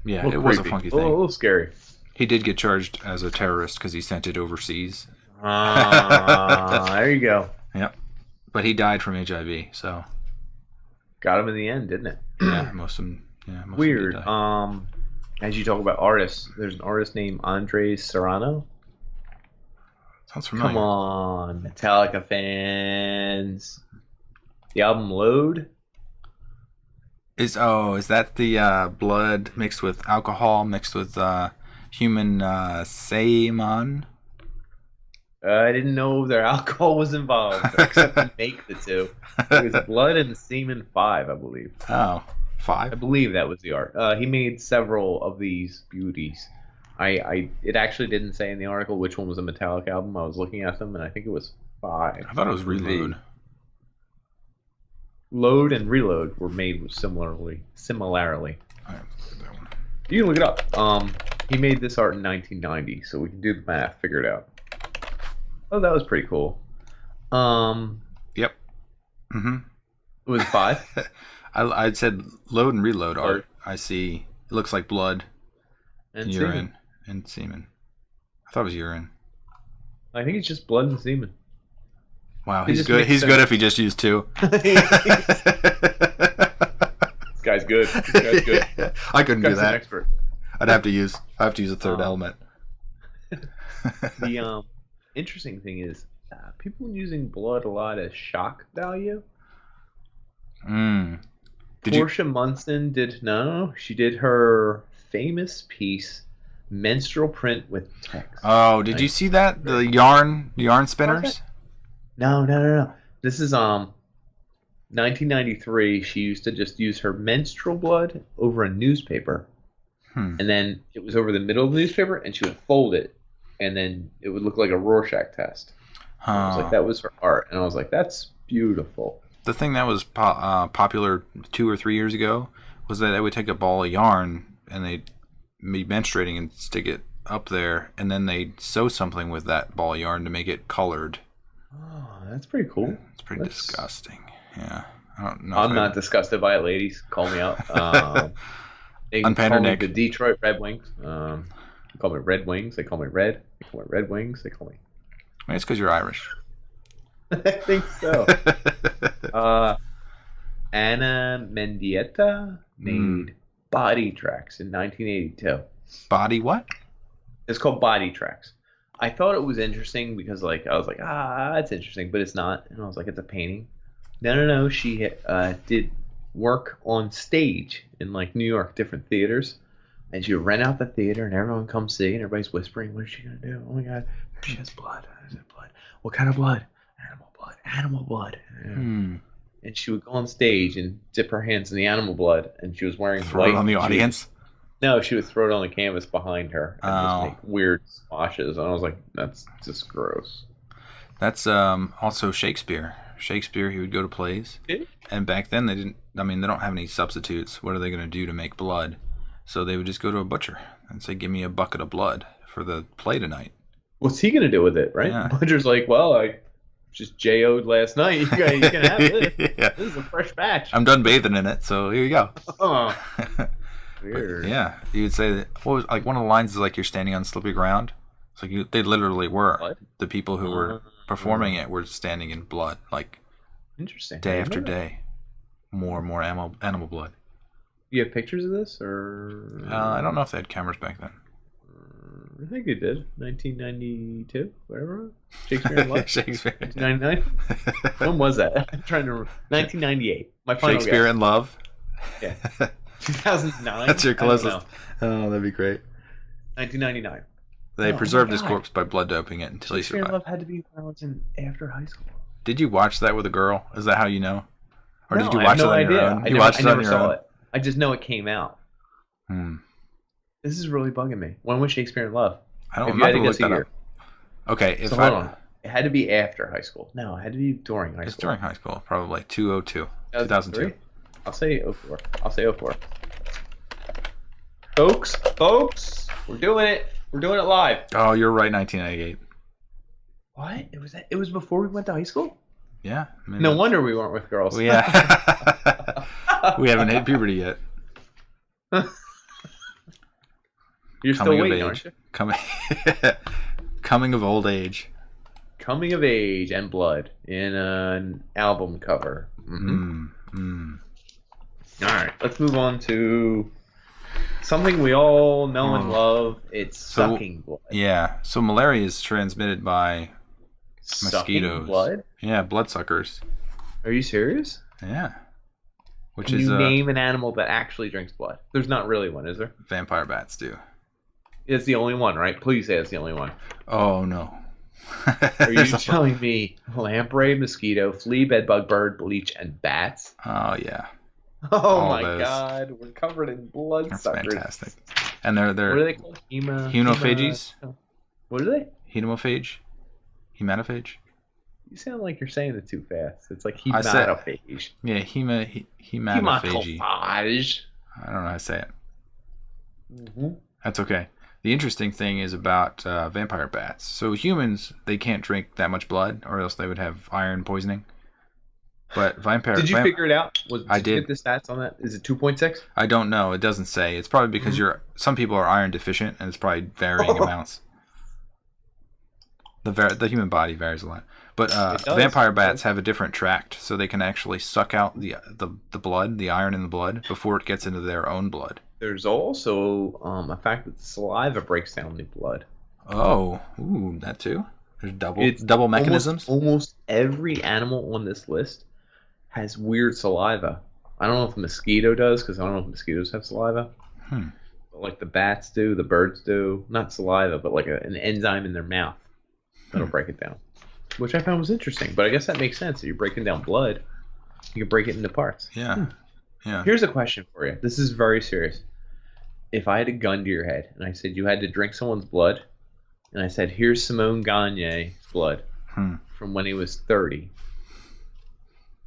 Yeah, it was a funky thing. A little scary. He did get charged as a terrorist because he sent it overseas. There you go. Yep. But he died from HIV, so got him in the end, didn't it? Yeah, most of them. Yeah, most weird. Of them As you talk about artists, there's an artist named Serrano. Sounds familiar. Come on, Metallica fans. The album Load. Is that the blood mixed with alcohol mixed with human semen? I didn't know their alcohol was involved, except to make the two. It was Blood and Semen 5, I believe. Oh, 5? I believe that was the art. He made several of these beauties. It actually didn't say in the article which one was a Metallic album. I was looking at them, and I think it was 5. I thought it was Reload. Load and Reload were made similarly. I have to look at that one. You can look it up. He made this art in 1990, so we can do the math, figure it out. Oh, that was pretty cool. Yep. Mm-hmm. It was 5? I said Load and Reload art. I see. It looks like blood and urine semen. And semen. I thought it was urine. I think it's just blood and semen. Wow, he's good. He's good if he just used 2. This guy's good. I couldn't do that. An expert. I have to use a third element. The interesting thing is, people using blood a lot as shock value. Portia Munson she did her famous piece, Menstrual Print with Text. Oh, did you see that? The yarn spinners? No. This is 1993. She used to just use her menstrual blood over a newspaper. And then it was over the middle of the newspaper, and she would fold it, and then it would look like a Rorschach test. I was like, that was her art, and I was like, that's beautiful. The thing that was popular 2 or 3 years ago was that they would take a ball of yarn and they'd be menstruating and stick it up there, and then they'd sew something with that ball of yarn to make it colored. Oh, that's pretty cool. It's pretty disgusting. Yeah, I don't know. I'm not disgusted by it, ladies. Call me out. They call me the Detroit Red Wings. They call me Red Wings. They call me Red. They call me Red Wings. They call me. Maybe it's because you're Irish. I think so. Anna Mendieta made Body Tracks in 1982. Body what? It's called Body Tracks. I thought it was interesting because, like, I was like, it's interesting, but it's not. And I was like, it's a painting. No. She did work on stage in, like, New York, different theaters. And she would rent out the theater, and everyone comes see, and everybody's whispering, what is she going to do? Oh, my God. She has blood. Blood. What kind of blood? Animal blood. And she would go on stage and dip her hands in the animal blood, and she was wearing throw it on the audience? She would throw it on the canvas behind her and just make weird splashes. And I was like, that's just gross. That's also Shakespeare. Shakespeare, he would go to plays. And back then, they don't have any substitutes. What are they going to do to make blood? So they would just go to a butcher and say, give me a bucket of blood for the play tonight. What's he going to do with it, right? Yeah. The butcher's like, well, I just J.O.'d last night. You can have this. Yeah. This is a fresh batch. I'm done bathing in it, so here you go. Oh. Weird. But, yeah, you would say that. What was like one of the lines is like you're standing on slippery ground. It's like they literally were. What? The people who were performing it were standing in blood, like interesting. Day after day, more and more animal blood. You have pictures of this, or I don't know if they had cameras back then. I think they did. 1992, whatever. Shakespeare in Love. Shakespeare. 1999. When was that? I'm trying to remember. 1998. My final Shakespeare guess. in Love. Yeah. 2009. That's your closest. Oh, that'd be great. 1999. They preserved his corpse by blood doping it until he survived. Love had to be when I was after high school. Did you watch that with a girl? Is that how you know? Or No, did you I watch have it no on your idea. own? I never saw it. I just know it came out. This is really bugging me. When was Shakespeare in Love? I don't know. Look that up. Okay, hold on. It had to be after high school. No, it had to be during high school. It's during high school, probably 2002. I'll say 04. I'll say 04. Folks, we're doing it. We're doing it live. Oh, you're right. 1998. What? It was before we went to high school? Yeah. No wonder we weren't with girls. Well, yeah. We haven't hit puberty yet. You're still waiting, aren't you? Coming of old age. Coming of age and blood in an album cover. All right, let's move on to something we all know and love. It's sucking blood. Yeah. So malaria is transmitted by mosquitoes. Blood? Yeah, bloodsuckers. Are you serious? Yeah. Can you name an animal that actually drinks blood? There's not really one, is there? Vampire bats do. It's the only one, right? Please say it's the only one. Oh, no. Are you telling me lamprey, mosquito, flea, bedbug, bird, bleach, and bats? Oh, yeah. Oh, my God. We're covered in bloodsuckers. That's fantastic. And they're what are they called? Hemonophages? What are they? Hematophage? You sound like you're saying it too fast. It's like hematophage. Yeah, hematophagy. I don't know how to say it. That's okay. The interesting thing is about vampire bats. So humans, they can't drink that much blood, or else they would have iron poisoning. But vampire. Did you figure it out? I did. You get the stats on that? Is it 2.6? I don't know. It doesn't say. It's probably because some people are iron deficient, and it's probably varying amounts. The human body varies a lot. But vampire bats have a different tract, so they can actually suck out the blood, the iron in the blood, before it gets into their own blood. There's also a fact that the saliva breaks down the blood. Oh, ooh, that too? There's double mechanisms? Almost every animal on this list has weird saliva. I don't know if a mosquito does, because I don't know if mosquitoes have saliva. But like the bats do, the birds do. Not saliva, but like an enzyme in their mouth that'll break it down. Which I found was interesting, but I guess that makes sense. If you're breaking down blood, you can break it into parts. Yeah. Yeah. Here's a question for you. This is very serious. If I had a gun to your head and I said you had to drink someone's blood, and I said, here's Simone Gagne's blood from when he was 30,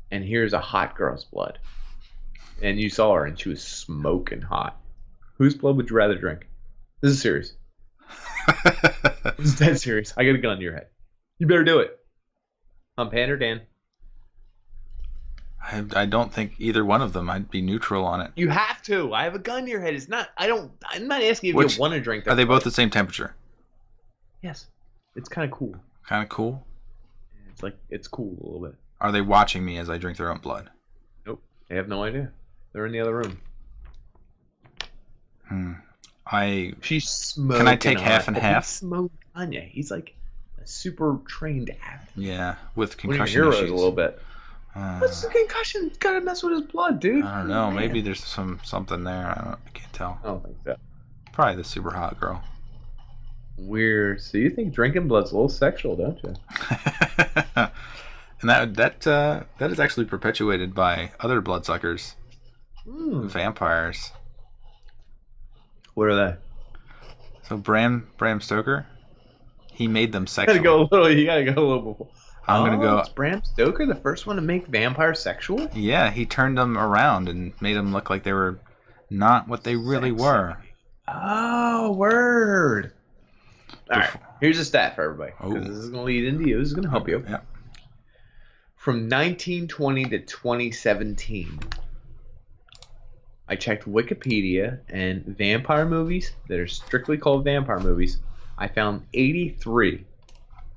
and here's a hot girl's blood, and you saw her and she was smoking hot, whose blood would you rather drink? This is serious. This is dead serious. I got a gun to your head. You better do it. I'm Pander Dan. I don't think either one of them. I'd be neutral on it. You have to. I have a gun to your head. It's not. I'm not asking if you want to drink. Are they both the same temperature? Yes. It's kind of cool. Kind of cool. It's cool a little bit. Are they watching me as I drink their own blood? Nope. They have no idea. They're in the other room. She's smoking. Can I take half and half? Smoke Kanye. He's like a super trained athlete. Yeah, with concussion issues. issues. A little bit. What's the concussion? It's gotta mess with his blood, dude. I don't know. Maybe there's something there. I can't tell. I don't think so. Probably the super hot girl. Weird. So you think drinking blood's a little sexual, don't you? And that is actually perpetuated by other bloodsuckers, vampires. What are they? So Bram Stoker, he made them sexual. You gotta go a little before. I'm gonna go. Is Bram Stoker the first one to make vampires sexual? Yeah, he turned them around and made them look like they were not what they really were. Oh, word. All right, here's a stat for everybody. Because this is going to lead into you. This is going to help you. Yeah. From 1920 to 2017, I checked Wikipedia, and vampire movies that are strictly called vampire movies, I found 83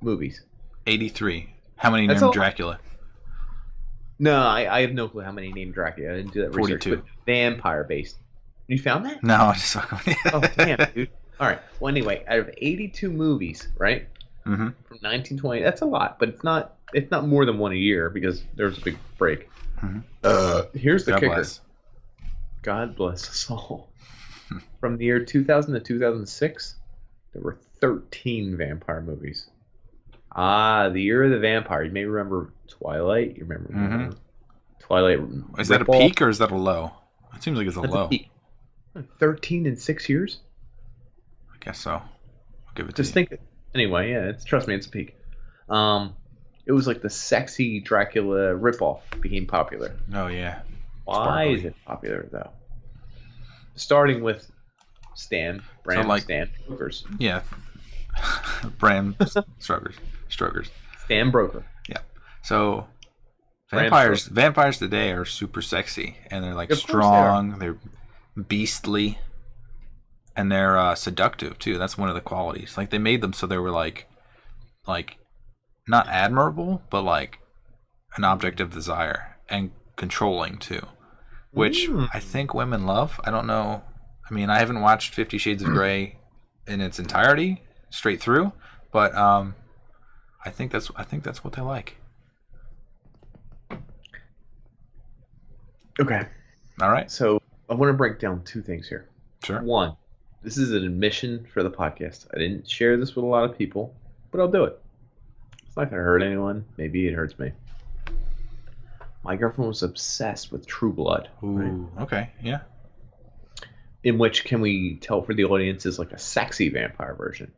movies. 83. How many named Dracula? No, I have no clue how many named Dracula. I didn't do that 42. research. Vampire based. You found that? No, I just fucking. Oh, damn, dude. All right. Well, anyway, out of 82 movies, right? Mm-hmm. From 1920, that's a lot, but it's not more than one a year because there was a big break. Mm-hmm. Here's the kicker. Bless. God bless us all. From the year 2000 to 2006, there were 13 vampire movies. The year of the vampire. You may remember Twilight. You remember Twilight. Is that a peak or is that a low? It seems like it's a That's low. a peak. 13 in 6 years? I guess so. I'll give it to Just you. think. Anyway, yeah, trust me, it's a peak. It was like the sexy Dracula ripoff became popular. Oh, yeah. Why is it popular, though? Starting with Bram Stokers. Yeah. Bram Strokers. Stan Broker. Yeah. So vampires today are super sexy, and they're like strong, they're beastly, and they're seductive too. That's one of the qualities. Like they made them so they were like not admirable, but like an object of desire and controlling too, which I think women love. I don't know. I mean, I haven't watched 50 Shades of Grey in its entirety straight through, but I think that's what they like. Okay. All right. So I want to break down two things here. Sure. One, this is an admission for the podcast. I didn't share this with a lot of people, but I'll do it. It's not going to hurt anyone. Maybe it hurts me. My girlfriend was obsessed with True Blood. Ooh, right? Okay, yeah. In which, can we tell for the audience, is like a sexy vampire version.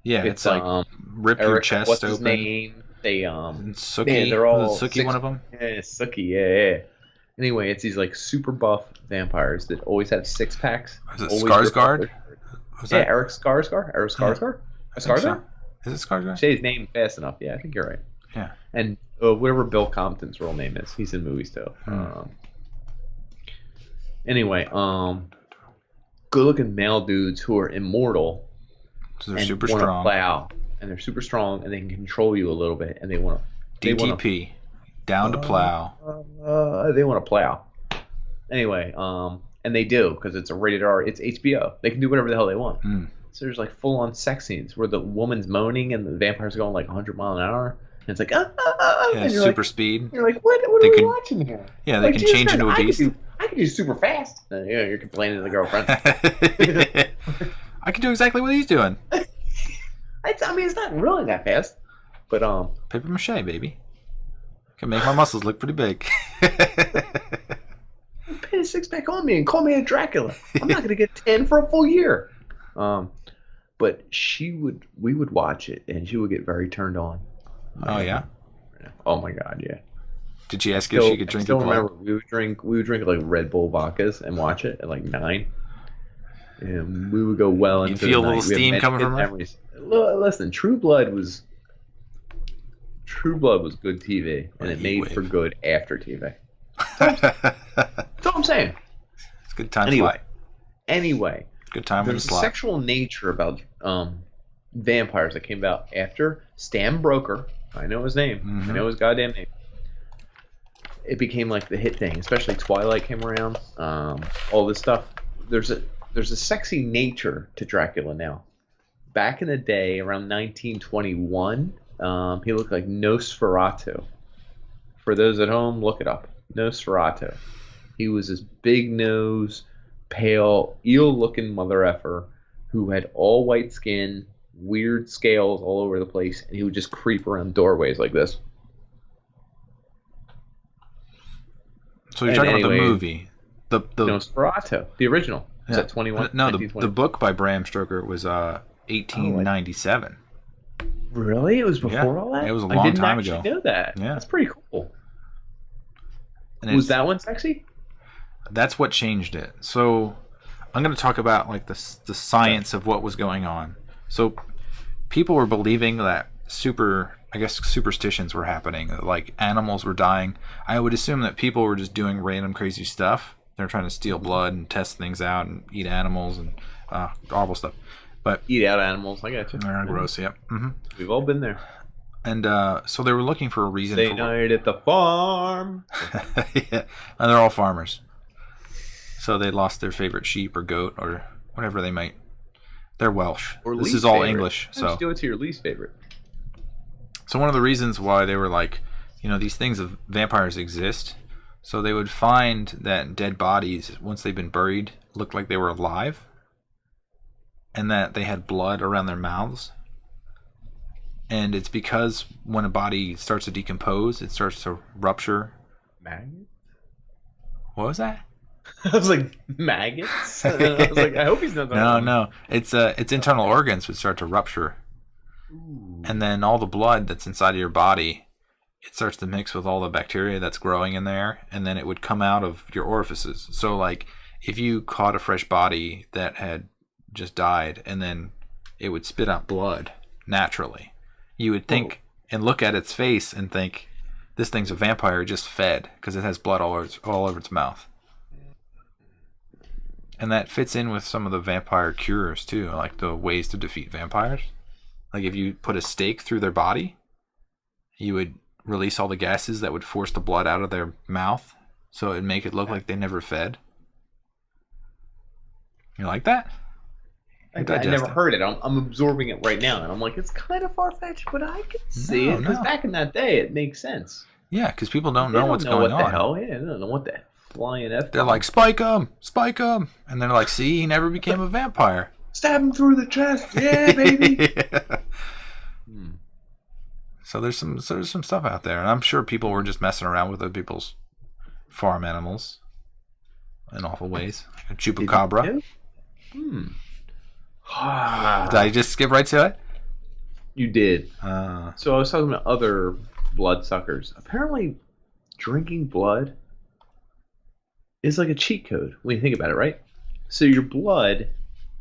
Yeah, it's like rip your chest what's open. His name? They Sookie. Man, they're all Sookie, one of them. Yeah, Sookie. Yeah. Anyway, it's these like super buff vampires that always have six packs. Is it Skarsgård? Yeah, Eric Skarsgård. Eric Skarsgård. Skarsgård. Is it Skarsgård? Say his name fast enough. Yeah, I think you're right. Yeah. And whatever Bill Compton's real name is, he's in movies too. Anyway, good-looking male dudes who are immortal. So they're super strong. Plow, and they're super strong, and they can control you a little bit, and they want to. DTP, down to plow. They want to plow. Anyway, and they do because it's a rated R. It's HBO. They can do whatever the hell they want. So there's like full-on sex scenes where the woman's moaning and the vampire's going like 100 miles an hour. And it's like, yeah, and super speed. You're like, what are we watching here? Yeah, they can change into a beast. I can do super fast. You're complaining to the girlfriend. I can do exactly what he's doing. I mean, it's not really that fast, but paper mache, baby. Can make my muscles look pretty big. Put a six-pack on me and call me a Dracula. I'm not gonna get 10 for a full year. But we would watch it, and she would get very turned on. Oh yeah. Oh my God, yeah. Did she ask if she could drink your blood? Remember, we would drink like Red Bull vodkas and watch it at like 9. And we would go well into the night. You feel a little steam coming from her? Listen, True Blood was good TV, and it made for good after TV. That's all I'm saying. It's a good time to fly. Anyway. Good time with a slide. There's a sexual nature about vampires that came about after Stan Broker. I know his name. I know his goddamn name. It became like the hit thing, especially Twilight came around. All this stuff. There's a sexy nature to Dracula now. Back in the day, around 1921, he looked like Nosferatu. For those at home, look it up. Nosferatu. He was this big nose, pale, eel-looking mother-effer who had all white skin, weird scales all over the place, and he would just creep around doorways like this. So you're talking about the movie, the Nosferatu, the original. Yeah. Is that 21? No, the book by Bram Stoker was 1897. Really? It was before all that? It was a long time ago. I didn't know that. Yeah. That's pretty cool. And was that one sexy? That's what changed it. So I'm going to talk about like the science of what was going on. So people were believing that superstitions were happening, like animals were dying. I would assume that people were just doing random crazy stuff. They're trying to steal blood and test things out and eat animals and horrible stuff. But eat out animals, I got you. They're gross, yep. We've all been there. And so they were looking for a reason. Stay night at the farm. Yeah, and they're all farmers. So they lost their favorite sheep or goat or whatever they might. They're Welsh. This is all English. So do it to your least favorite. So one of the reasons why they were like, these things of vampires exist So they would find that dead bodies, once they've been buried, looked like they were alive, and that they had blood around their mouths. And it's because when a body starts to decompose, it starts to rupture. Maggots? What was that? I was like, maggots? I was like, I hope he's not. No. It's internal organs would start to rupture. Ooh. And then all the blood that's inside of your body, it starts to mix with all the bacteria that's growing in there, and then it would come out of your orifices. So, like, if you caught a fresh body that had just died, and then it would spit out blood naturally, you would think and look at its face and think, this thing's a vampire just fed, because it has blood all over its mouth. And that fits in with some of the vampire cures, too, like the ways to defeat vampires. Like, if you put a stake through their body, you would release all the gases that would force the blood out of their mouth, so it would make it look like they never fed. You like that? I never heard it. I'm absorbing it right now, and I'm like, it's kind of far-fetched, but I can see it, because back in that day, it makes sense. Yeah, because people don't know what's going on. What the hell? Yeah, they don't know what the flying F. They're like, spike him! And they're like, see, he never became a vampire. Stab him through the chest! Yeah, baby! Yeah. So there's some stuff out there, and I'm sure people were just messing around with other people's farm animals in awful ways. Like a chupacabra. Did I just skip right to it? You did. So I was talking about other bloodsuckers. Apparently, drinking blood is like a cheat code when you think about it, right? So your blood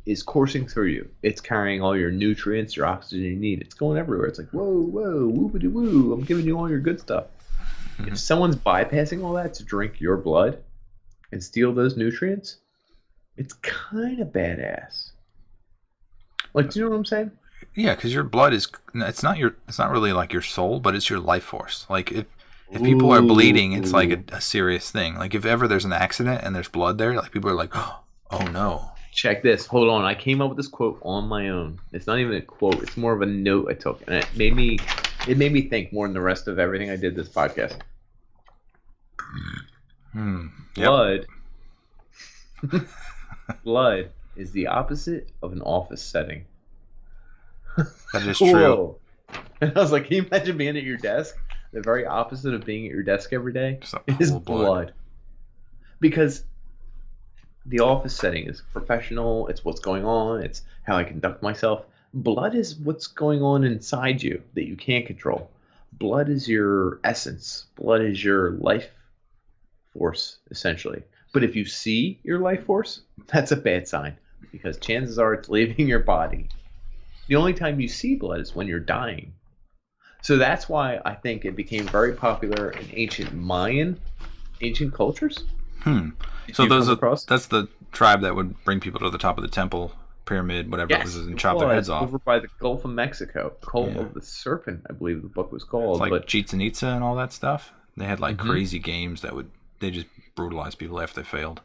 is coursing through you. It's carrying all your nutrients, your oxygen you need. It's going everywhere. It's like, whoa, whoopity woo. I'm giving you all your good stuff. Mm-hmm. If someone's bypassing all that to drink your blood and steal those nutrients, it's kind of badass. Like, do you know what I'm saying? Yeah, because your blood is, it's not really like your soul, but it's your life force. Like, if people are bleeding, it's like a serious thing. Like, if ever there's an accident and there's blood there, like, people are like, oh no. Check this. Hold on. I came up with this quote on my own. It's not even a quote. It's more of a note I took, and it made me think more than the rest of everything I did this podcast. Yep. Blood is the opposite of an office setting. That is true. And I was like, can you imagine being at your desk? The very opposite of being at your desk every day is blood. Because the office setting is professional. It's what's going on. It's how I conduct myself. Blood is what's going on inside you that you can't control. Blood is your essence. Blood is your life force, essentially. But if you see your life force, that's a bad sign, because chances are it's leaving your body. The only time you see blood is when you're dying. So that's why I think it became very popular in ancient cultures. So that's the tribe that would bring people to the top of the temple pyramid, whatever it was, and chop their heads off. Over by the Gulf of Mexico. Cult of the Serpent, I believe the book was called. It's like Chichen Itza and all that stuff. They had like crazy games that they just brutalize people after they failed.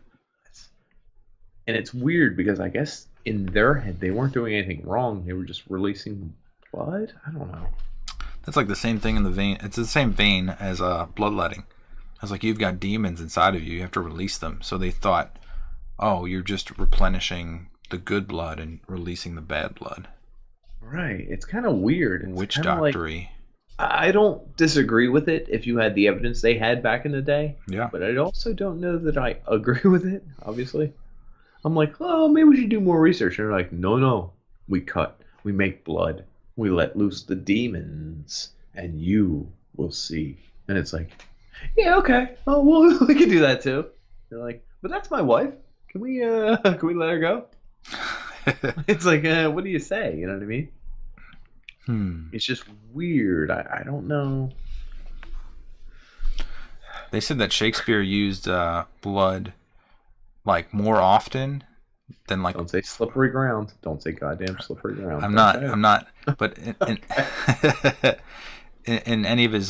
And it's weird because I guess in their head they weren't doing anything wrong. They were just releasing blood. I don't know. That's like the same thing in the vein. It's the same vein as bloodletting. It's like you've got demons inside of you. You have to release them. So they thought, oh, you're just replenishing the good blood and releasing the bad blood. Right. It's kind of weird. It's witch doctory. I don't disagree with it if you had the evidence they had back in the day. Yeah. But I also don't know that I agree with it, obviously. I'm like, oh, maybe we should do more research. And they're like, no. We cut. We make blood. We let loose the demons. And you will see. And it's like, yeah, okay. Oh, well, we can do that too. They're like, but that's my wife. Can we let her go? It's like, what do you say? You know what I mean? It's just weird. I don't know. They said that Shakespeare used blood like more often than like. Don't say slippery ground. Don't say goddamn slippery ground. I'm not. But in any of his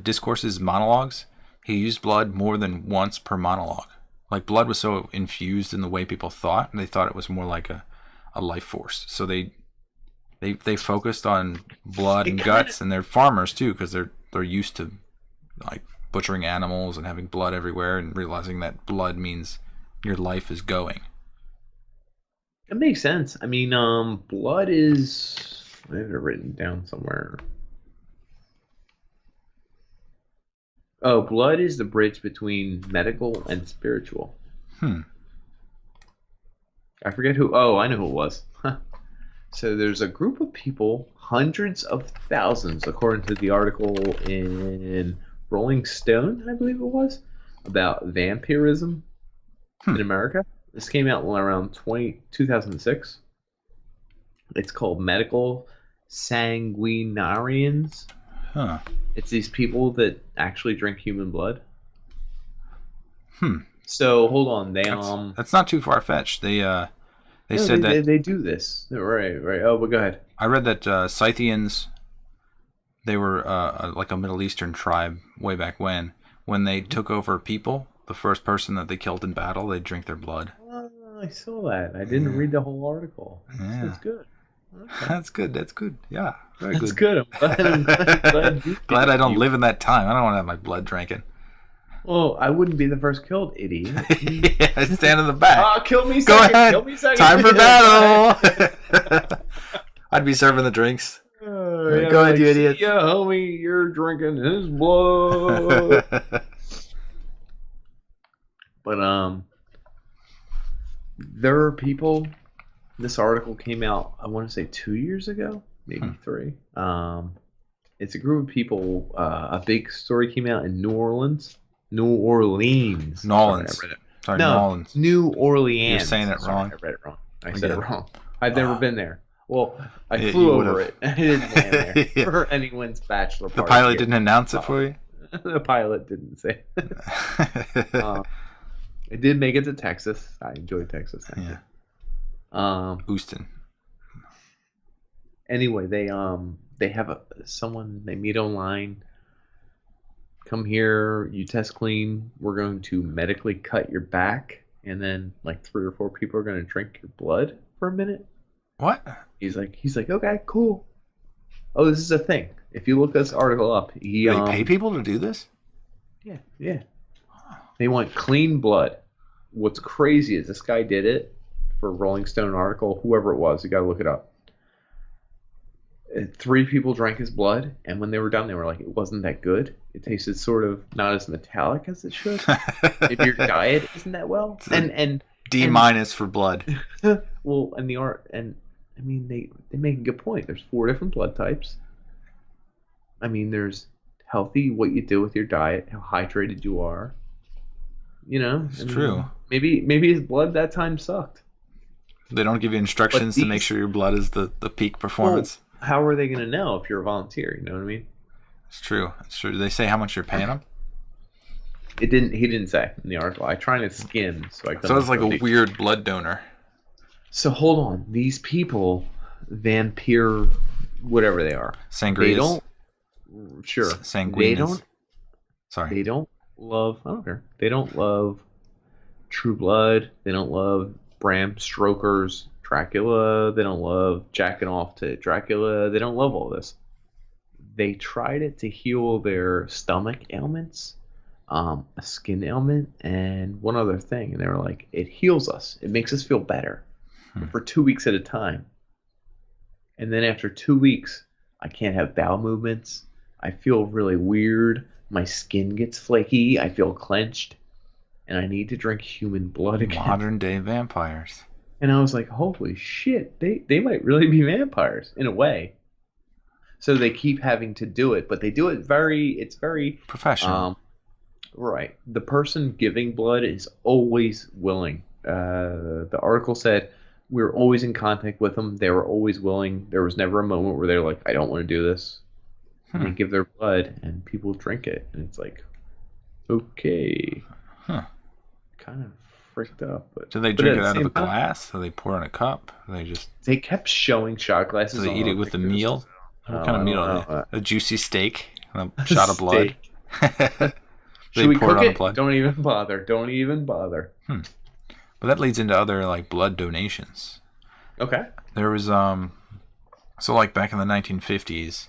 discourses, monologues, he used blood more than once per monologue. Like, blood was so infused in the way people thought, and they thought it was more like a life force. So they focused on blood and guts, and they're farmers too, because they're used to like butchering animals and having blood everywhere and realizing that blood means your life is going. It makes sense. I mean, blood is... I have it written down somewhere. Oh, blood is the bridge between medical and spiritual. I forget who... Oh, I know who it was. So there's a group of people, hundreds of thousands, according to the article in Rolling Stone, I believe it was, about vampirism in America. This came out around 2006. It's called Medical Sanguinarians. It's these people that actually drink human blood. So hold on, that's not too far fetched. They said that they do this. Right. Oh, but go ahead. I read that Scythians, they were like a Middle Eastern tribe way back when. When they took over people, the first person that they killed in battle, they drink their blood. I saw that. I didn't read the whole article. That's good. Okay. That's good. Yeah, very That's good. I'm glad I don't live in that time. I don't want to have my blood drinking. Well, I wouldn't be the first killed, idiot. I stand in the back. Oh, kill me Go second. ahead. Kill me second. Time for battle. I'd be serving the drinks. Go ahead, you idiot. Yeah, homie, you're drinking his blood. But there are people. This article came out, I want to say 2 years ago, maybe 3. It's a group of people. A big story came out in New Orleans. Nolans. Sorry, no, Nolans. New Orleans. You're saying it wrong. I read it wrong. I said it wrong. I've never been there. Well, I flew over it. I didn't land there for anyone's bachelor party. The pilot didn't announce it for you? The pilot didn't say. It did make it to Texas. I enjoyed Texas. Thank you. Houston. Anyway, they have someone they meet online. Come here, you test clean. We're going to medically cut your back, and then like 3 or 4 people are going to drink your blood for a minute. What? He's like, okay, cool. Oh, this is a thing. If you look this article up, They pay people to do this? Yeah. They want clean blood. What's crazy is this guy did it for a Rolling Stone article, whoever it was. You got to look it up. 3 people drank his blood, and when they were done, they were like, it wasn't that good. It tasted sort of not as metallic as it should. Maybe your diet isn't that well. And D- for blood. Well, and the art, and I mean, they make a good point. There's 4 different blood types. I mean, there's healthy, what you do with your diet, how hydrated you are. You know, it's true. Maybe his blood that time sucked. They don't give you instructions to make sure your blood is the peak performance. Well, how are they going to know if you're a volunteer? You know what I mean? It's true. It's true. Do they say how much you're paying them? He didn't say in the article. I tried to skim so I couldn't. So it's like a weird blood donor. So hold on. These people, vampire, whatever they are, Sangrias. They don't. Sure. Sanguinas. They don't. Sorry. They don't love. I don't care. They don't love True Blood. They don't love Bram Stoker's Dracula. They don't love jacking off to Dracula. They don't love all this. They tried it to heal their stomach ailments, a skin ailment, and one other thing. And they were like, it heals us. It makes us feel better for 2 weeks at a time. And then after 2 weeks, I can't have bowel movements. I feel really weird. My skin gets flaky. I feel clenched. And I need to drink human blood again. Modern day vampires. And I was like, holy shit, they might really be vampires in a way. So they keep having to do it, but they do it it's very professional. Right. The person giving blood is always willing. The article said we were always in contact with them. They were always willing. There was never a moment where they're like, I don't want to do this. And they give their blood and people drink it. And it's like, okay. Kind of freaked up. But do they drink it out of a glass? Do they pour in a cup? They kept showing shot glasses. Do they eat it with the meal? What kind of meal are they? A juicy steak? A shot of blood? Should we cook it? Don't even bother. But that leads into other like blood donations. Okay. There was so like back in the 1950s,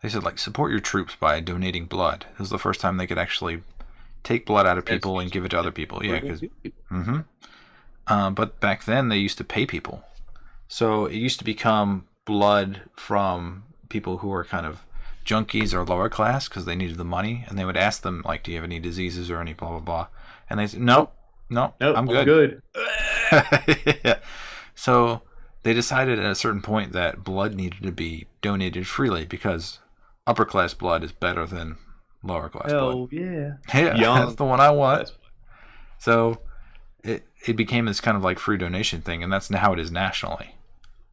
They said, like, support your troops by donating blood. It was the first time they could actually take blood out of people and give it to other people. Yeah, because... but back then, they used to pay people. So it used to become blood from people who were kind of junkies or lower class because they needed the money. And they would ask them, like, do you have any diseases or any blah, blah, blah. And they said, no, I'm good. Yeah. So they decided at a certain point that blood needed to be donated freely because upper class blood is better than lower class blood. Oh, yeah. Yeah, that's the one I want. So it became this kind of like free donation thing, and that's how it is nationally.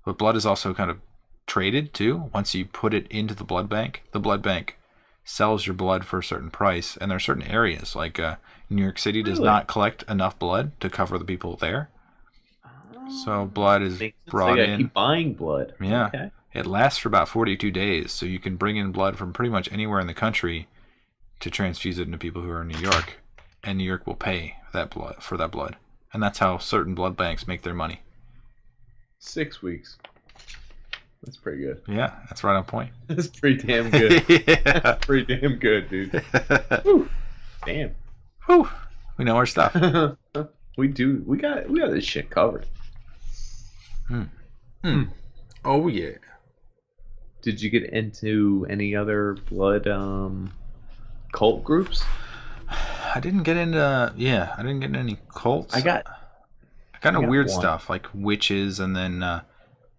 But blood is also kind of traded too. Once you put it into the blood bank sells your blood for a certain price, and there are certain areas like New York City does not collect enough blood to cover the people there. So blood is brought in. Keep buying blood. Yeah. Okay. It lasts for about 42 days, so you can bring in blood from pretty much anywhere in the country to transfuse it into people who are in New York, and New York will pay that blood for that blood. And that's how certain blood banks make their money. 6 weeks. That's pretty good. Yeah, that's right on point. That's pretty damn good. Yeah. That's pretty damn good, dude. Whew. Damn. Whew. We know our stuff. We do. We got this shit covered. Oh yeah. Did you get into any other blood cult groups? I didn't get into any cults. I got weird one. stuff like witches and then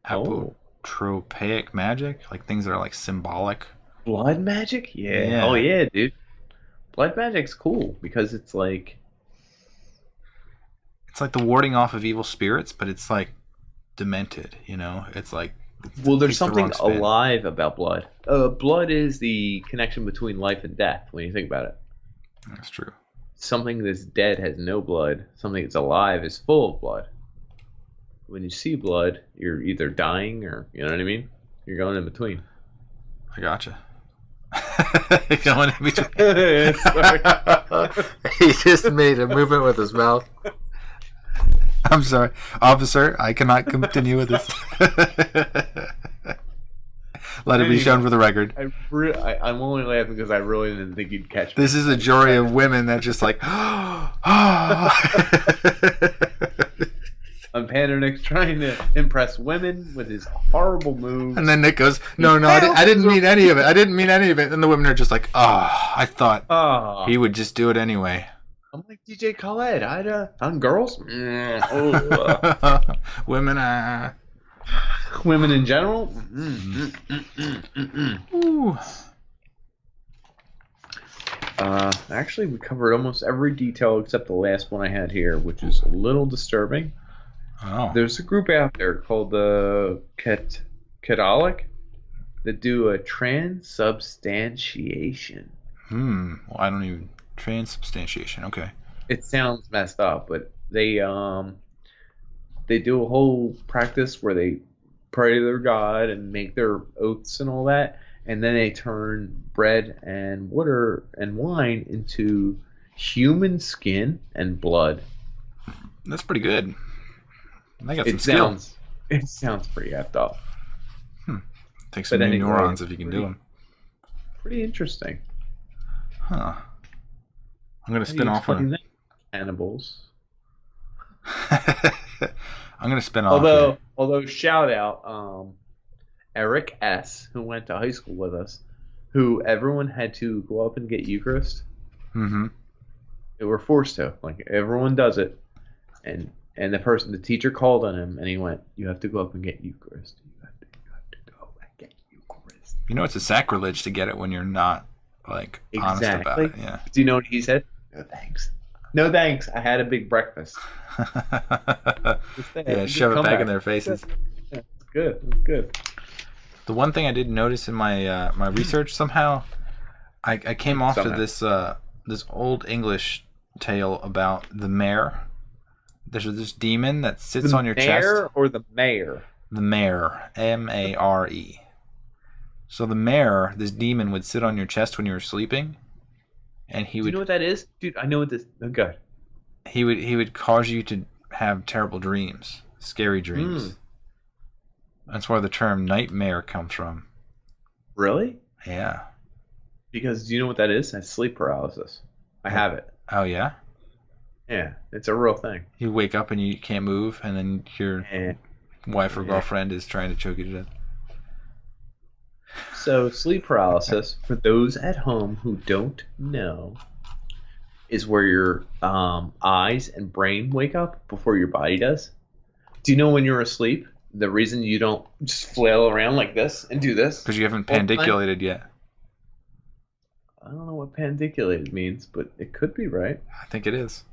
apotropaic magic, like things that are like symbolic. Blood magic? Yeah. Oh yeah, dude. Blood magic's cool because it's like the warding off of evil spirits, but it's like demented, you know? It's like there's something alive about blood. Blood is the connection between life and death when you think about it. That's true. Something that's dead has no blood. Something that's alive is full of blood. When you see blood, you're either dying or, you know what I mean? You're going in between. I gotcha. Going in between. He just made a movement with his mouth. I'm sorry. Officer, I cannot continue with this. Let it be shown for the record. I'm only laughing because I really didn't think you'd catch me. This is a jury of women that just like, Pander Nick's trying to impress women with his horrible moves. And then Nick goes, no, I didn't mean any of it. I didn't mean any of it. And the women are just like, I thought he would just do it anyway. I'm like DJ Khaled. On girls? Women, women in general? Ooh. Actually, we covered almost every detail except the last one I had here, which is a little disturbing. Oh. There's a group out there called the Catholic that do a transubstantiation. Well, I don't even... Transubstantiation, okay. It sounds messed up, but they do a whole practice where they pray to their God and make their oaths and all that, and then they turn bread and water and wine into human skin and blood. That's pretty good. I got some skill. It sounds pretty effed up. Take some new neurons if you can do them. Pretty interesting. Huh. I'm going to spin off on cannibals. I'm going to spin off. Although shout out Eric S., who went to high school with us, who everyone had to go up and get Eucharist. Mm-hmm. They were forced to. Like, everyone does it. And the teacher called on him, and he went, "You have to go up and get Eucharist. You have to go and get Eucharist." You know, it's a sacrilege to get it when you're not, like, honest about it. Yeah. Do you know what he said? No thanks. No thanks. I had a big breakfast. Yeah, shove it back in their faces. Yeah, it's good. It's good. The one thing I did notice in my my research, somehow, I came off to this old English tale about the mare. There's this demon that sits on your chest. The mare or the mayor? The mare. Mare. So the mare, this demon, would sit on your chest when you were sleeping, and he would. Do you know what that is, dude? I know what this. Oh God. He would cause you to have terrible dreams, scary dreams. That's where the term nightmare comes from. Really? Yeah. Because do you know what that is? That's sleep paralysis. I have it. Oh, yeah? Yeah, it's a real thing. You wake up and you can't move, and then your wife or girlfriend is trying to choke you to death. So sleep paralysis, for those at home who don't know, is where your eyes and brain wake up before your body does. Do you know when you're asleep, the reason you don't just flail around like this and do this? Because you haven't pandiculated yet. I don't know what pandiculated means, but it could be right. I think it is.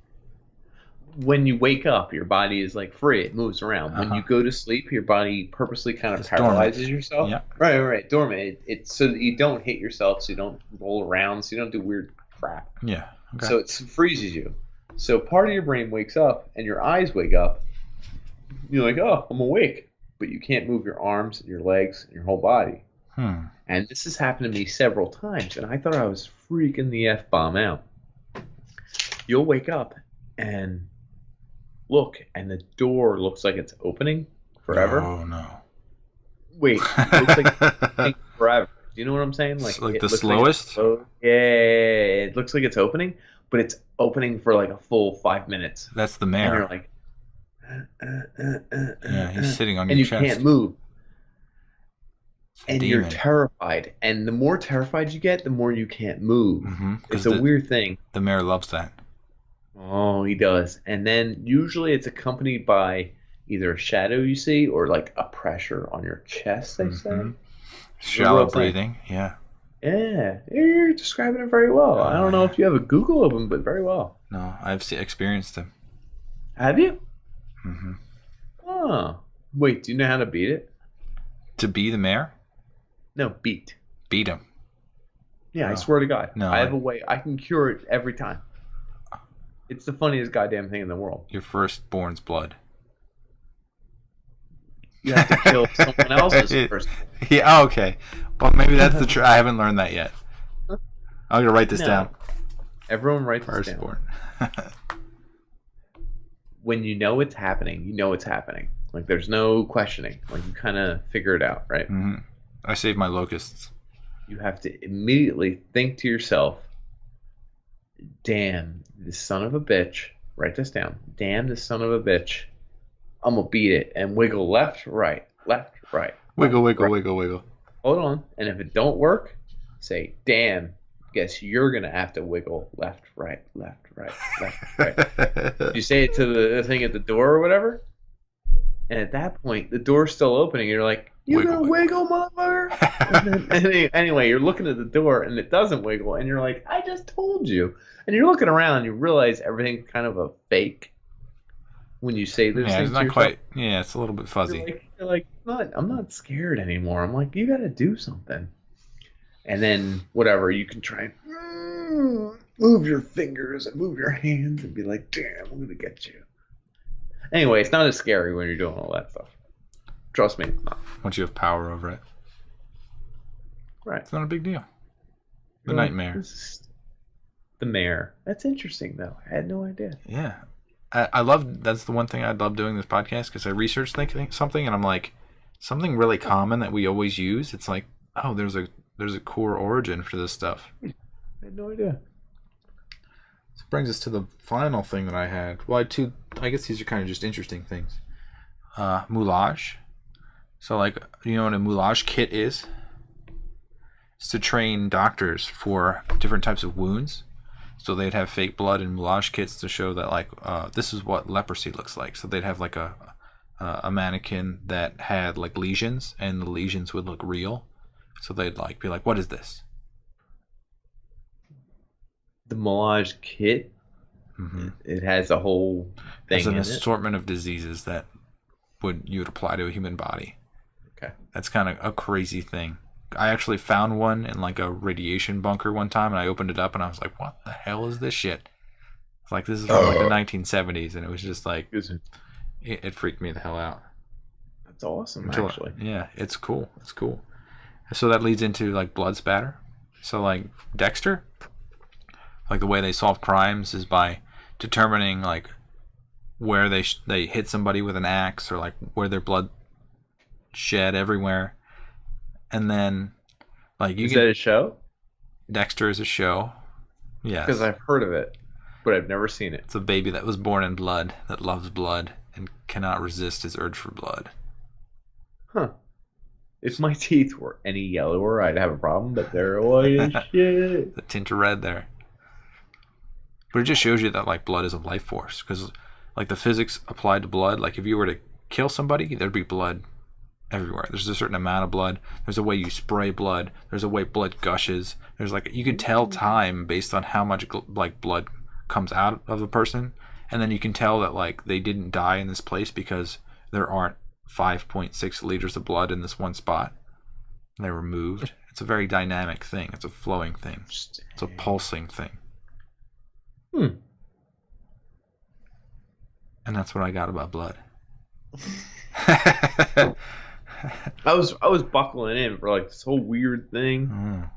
When you wake up, your body is like free. It moves around. When you go to sleep, your body purposely kind of paralyzes yourself. Yeah. Right. Dormant. It's so that you don't hit yourself, so you don't roll around, so you don't do weird crap. Yeah. Okay. So it freezes you. So part of your brain wakes up, and your eyes wake up. You're like, oh, I'm awake. But you can't move your arms and your legs and your whole body. And this has happened to me several times, and I thought I was freaking the F-bomb out. You'll wake up and look, and the door looks like it's opening forever. Oh, no. Wait, it looks like it's opening forever. Do you know what I'm saying? Like the slowest? It looks like it's opening, but it's opening for like a full 5 minutes. That's the mare. And you're like, yeah, he's sitting on your chest. And you can't move. And demon. You're terrified. And the more terrified you get, the more you can't move. It's a weird thing. The mare loves that. Oh, he does. And then usually it's accompanied by either a shadow you see or like a pressure on your chest, they say. Shallow breathing, yeah. Yeah, you're describing it very well. I don't know if you have a Google open, but very well. No, I've experienced them. Have you? Oh. Wait, do you know how to beat it? To be the mare? No, beat. Beat him. Yeah, I swear to God. No, I have a way. I can cure it every time. It's the funniest goddamn thing in the world. Your firstborn's blood. You have to kill someone else's first. Yeah, okay. Well, maybe that's the truth. I haven't learned that yet. I'm going to write this down. Everyone write this down. Firstborn. When you know it's happening, you know it's happening. Like, there's no questioning. Like, you kind of figure it out, right? I saved my locusts. You have to immediately think to yourself, damn, this son of a bitch. Write this down. Damn, this son of a bitch. I'm going to beat it. And wiggle left, right. Left, right. Wiggle, wiggle, wiggle, wiggle. Hold on. And if it don't work, say, damn, guess you're going to have to wiggle left, right, left, right, left, right. You say it to the thing at the door or whatever. And at that point, the door's still opening. And you're like, you going to wiggle, motherfucker? And then, anyway, you're looking at the door and it doesn't wiggle. And you're like, I just told you. And you're looking around and you realize everything's kind of a fake. When you say those things it's not quite. Yeah, it's a little bit fuzzy. You're like, I'm not scared anymore. I'm like, you got to do something. And then whatever, you can try and move your fingers and move your hands and be like, damn, I'm gonna get you. Anyway, it's not as scary when you're doing all that stuff. Trust me, it's not. Once you have power over it, right? It's not a big deal. The nightmare. The mare. That's interesting, though. I had no idea. Yeah. I love, that's the one thing I love doing this podcast, because I research something and I'm like, something really common that we always use. It's like, oh, there's a core origin for this stuff. I had no idea. So it brings us to the final thing that I had. Well, I guess these are kind of just interesting things. Moulage. So, like, you know what a moulage kit is? It's to train doctors for different types of wounds. So they'd have fake blood and moulage kits to show that, like, this is what leprosy looks like. So they'd have like a mannequin that had like lesions, and the lesions would look real. So they'd like be like, "What is this?" The moulage kit. It has a whole thing. It's an assortment of diseases that you would apply to a human body. Okay, that's kind of a crazy thing. I actually found one in like a radiation bunker one time, and I opened it up and I was like, what the hell is this shit? It's like, this is from like the 1970s, and it was just like, it freaked me the hell out. That's awesome, actually. Yeah, it's cool. It's cool. So that leads into like blood spatter. So like Dexter, like the way they solve crimes is by determining like where they hit somebody with an axe, or like where their blood shed everywhere. And then, Like Is that a show? Dexter is a show. Yes. Because I've heard of it, but I've never seen it. It's a baby that was born in blood, that loves blood, and cannot resist his urge for blood. Huh. If my teeth were any yellower, I'd have a problem, but they're white as shit. The tint of red there. But it just shows you that, like, blood is a life force. Because, like, the physics applied to blood, like, if you were to kill somebody, there'd be blood everywhere. There's a certain amount of blood. There's a way you spray blood. There's a way blood gushes. There's, like, you can tell time based on how much, like, blood comes out of the person. And then you can tell that, like, they didn't die in this place because there aren't 5.6 liters of blood in this one spot. And they were moved. It's a very dynamic thing. It's a flowing thing. It's a pulsing thing. And that's what I got about blood. I was buckling in for like this whole weird thing.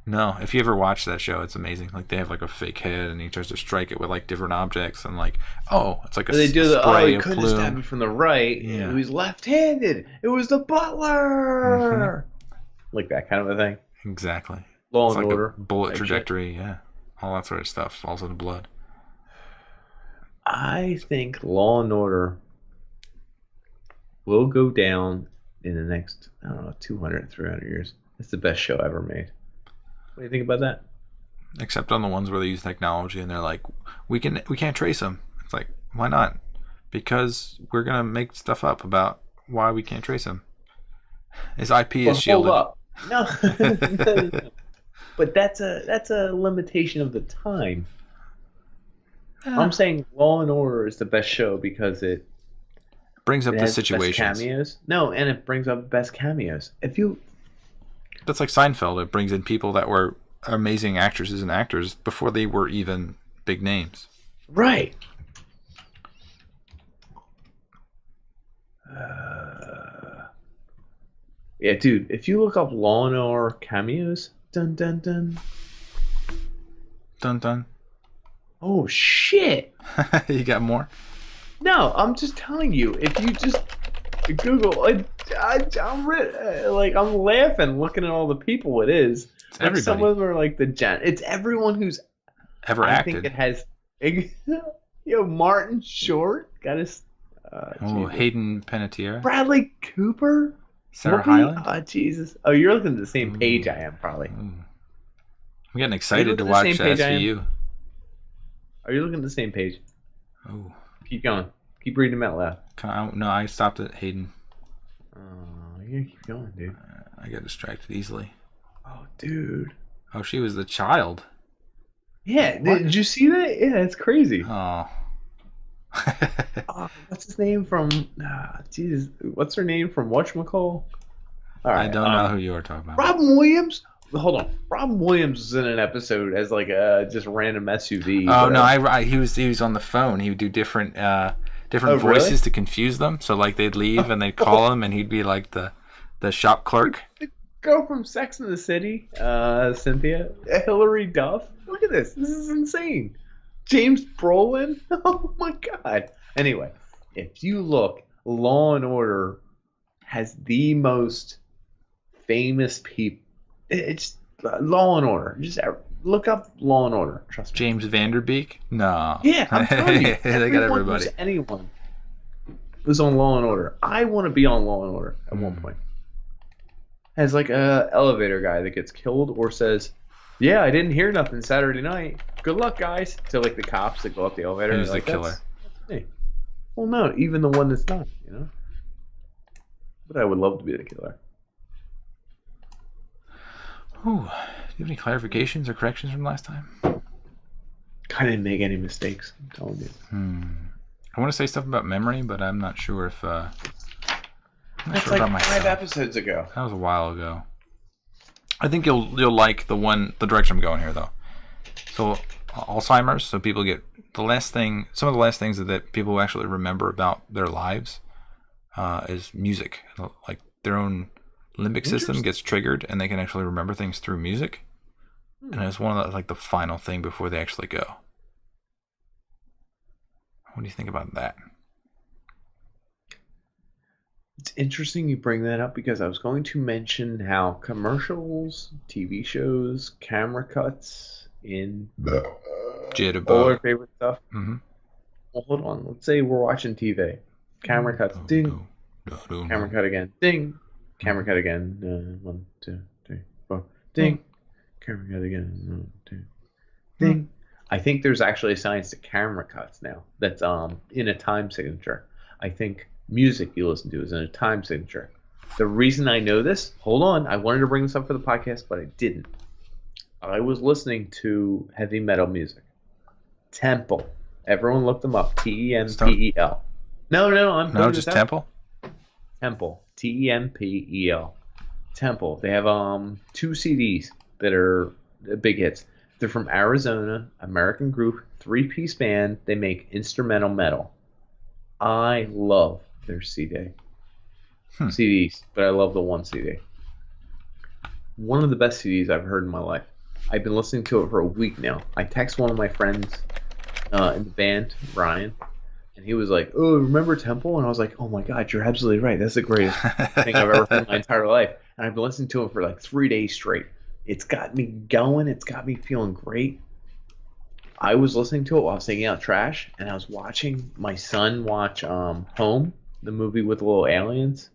No, if you ever watch that show, it's amazing. Like they have like a fake head, and he tries to strike it with like different objects, and like it's like a they do spray he couldn't stab it from the right. Yeah. He was left-handed. It was the butler. Like that kind of a thing. Exactly. Law it's and like Order. A bullet trajectory, yeah. All that sort of stuff falls into blood. I think Law and Order will go down in the next, 200, 300 years. It's the best show ever made. What do you think about that? Except on the ones where they use technology and they're like, we can't trace them. It's like, why not? Because we're gonna make stuff up about why we can't trace them. His IP is shielded. Hold up. No. But that's a limitation of the time. I'm saying Law and Order is the best show because it brings up the has situations. The best cameos. No, and it brings up the best cameos. That's like Seinfeld. It brings in people that were amazing actresses and actors before they were even big names. Right. Yeah, dude. If you look up Law and Order cameos, dun dun dun, dun dun. Oh shit! You got more? No, I'm just telling you. If you just Google, I'm laughing looking at all the people. It is. It's like everybody. Some of them are like It's everyone who's ever acted. I think it has. Martin Short got his. Hayden Panettiere. Bradley Cooper. Sarah Hyland. Oh Jesus! Oh, you're looking at the same page I am probably. I'm getting excited to watch the SVU. Are you looking at the same page? Oh. Keep going. Keep reading them out loud. No, I stopped at Hayden. Oh, you gotta keep going, dude. I get distracted easily. Oh, dude. Oh, she was the child. Yeah, did you see that? Yeah, it's crazy. Oh. What's his name from? Jesus, what's her name from whatchamacall? All right, I don't know who you are talking about. Robin Williams. Hold on, Robin Williams was in an episode as like a just random SUV. Oh no, he was on the phone. He would do different voices really? To confuse them. So like they'd leave and they'd call him, and he'd be like the shop clerk. The girl from Sex and the City, Cynthia, Hilary Duff. Look at this. This is insane. James Brolin. Oh my god. Anyway, if you look, Law and Order has the most famous people. It's Law and Order. Just look up Law and Order. Trust me. James Vanderbeek? No. Yeah, I'm telling you. They got everybody. Anyone who's on Law and Order. I want to be on Law and Order at one point. As like a elevator guy that gets killed or says, "Yeah, I didn't hear nothing Saturday night. Good luck, guys." To like the cops that go up the elevator. Who's like, the killer? That's me. Well, no, even the one that's not. But I would love to be the killer. Ooh, do you have any clarifications or corrections from last time? I didn't make any mistakes. I'm telling you. I want to say stuff about memory, but I'm not sure if. I'm not That's sure like about myself. 5 episodes ago. That was a while ago. I think you'll like the direction I'm going here though. So Alzheimer's. So people get some of the last things that people actually remember about their lives is music. Like their own limbic system gets triggered, and they can actually remember things through music. And it's one of the final thing before they actually go. What do you think about that? It's interesting you bring that up because I was going to mention how commercials, TV shows, camera cuts in all our favorite stuff. Mm-hmm. Well, hold on. Let's say we're watching TV. Camera cuts, ding. Camera cut again, ding. Camera cut again. 1, 2, 3, 4, ding. Camera cut again. 1, 2, ding. I think there's actually a science to camera cuts now. That's in a time signature. I think music you listen to is in a time signature. The reason I know this, hold on, I wanted to bring this up for the podcast, but I didn't. I was listening to heavy metal music. Temple. Everyone look them up. Tempel. No, just Temple? Temple. Tempel. Temple. They have 2 CDs that are big hits. They're from Arizona, American group, 3-piece band. They make instrumental metal. I love their CDs, but I love the one CD. One of the best CDs I've heard in my life. I've been listening to it for a week now. I text one of my friends in the band, Ryan, and he was like, "Oh, remember Temple?" And I was like, "Oh my God, you're absolutely right. That's the greatest thing I've ever heard in my entire life." And I've been listening to it for like 3 days straight. It's got me going. It's got me feeling great. I was listening to it while I was taking out trash, and I was watching my son watch Home, the movie with the little aliens.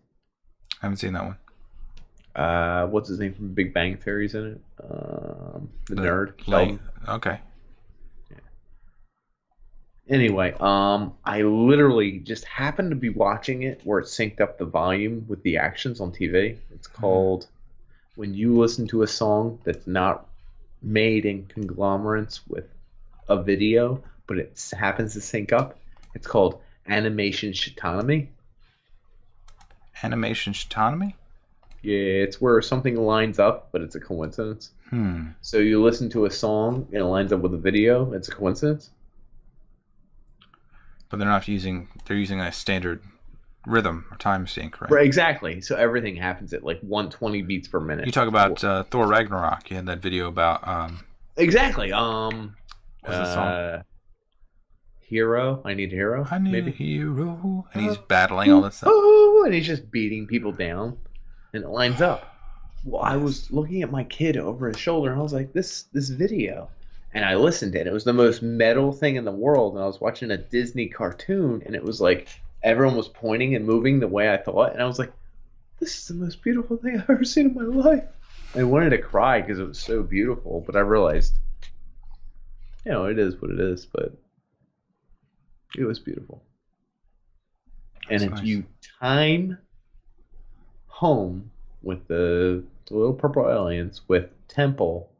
I haven't seen that one. What's his name from Big Bang Theory's in it? The nerd. Okay. Yeah. Anyway, I literally just happened to be watching it where it synced up the volume with the actions on TV. It's called when you listen to a song that's not made in conglomerates with a video, but it happens to sync up. It's called animation shitonomy. Animation shitonomy? Yeah, it's where something lines up, but it's a coincidence. So you listen to a song and it lines up with a video. It's a coincidence. But they're using a standard rhythm or time sync, right? Right, exactly. So everything happens at like 120 beats per minute. You talk about Thor Ragnarok. You had that video about exactly. What's the song? Hero. I need a hero. I need a hero. And he's battling all this stuff. And he's just beating people down, and it lines up. Well, I was looking at my kid over his shoulder, and I was like, this video. And I listened to it. It was the most metal thing in the world. And I was watching a Disney cartoon, and it was like everyone was pointing and moving the way I thought. And I was like, this is the most beautiful thing I've ever seen in my life. I wanted to cry because it was so beautiful, but I realized, it is what it is, but it was beautiful. And if you time Home with the little purple aliens with Temple,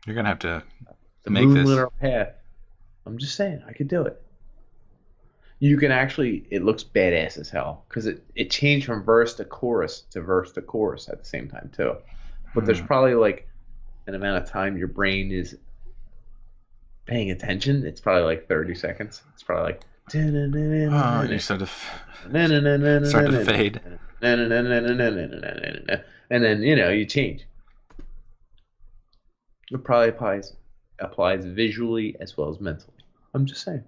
you're gonna have to the make this. Moonlit Path. I'm just saying, I could do it. You can actually, it looks badass as hell because it changed from verse to chorus at the same time too. But there's probably like an amount of time your brain is paying attention. It's probably like 30 seconds. It's probably like you start to fade. And then, you change. It probably applies visually as well as mentally. I'm just saying.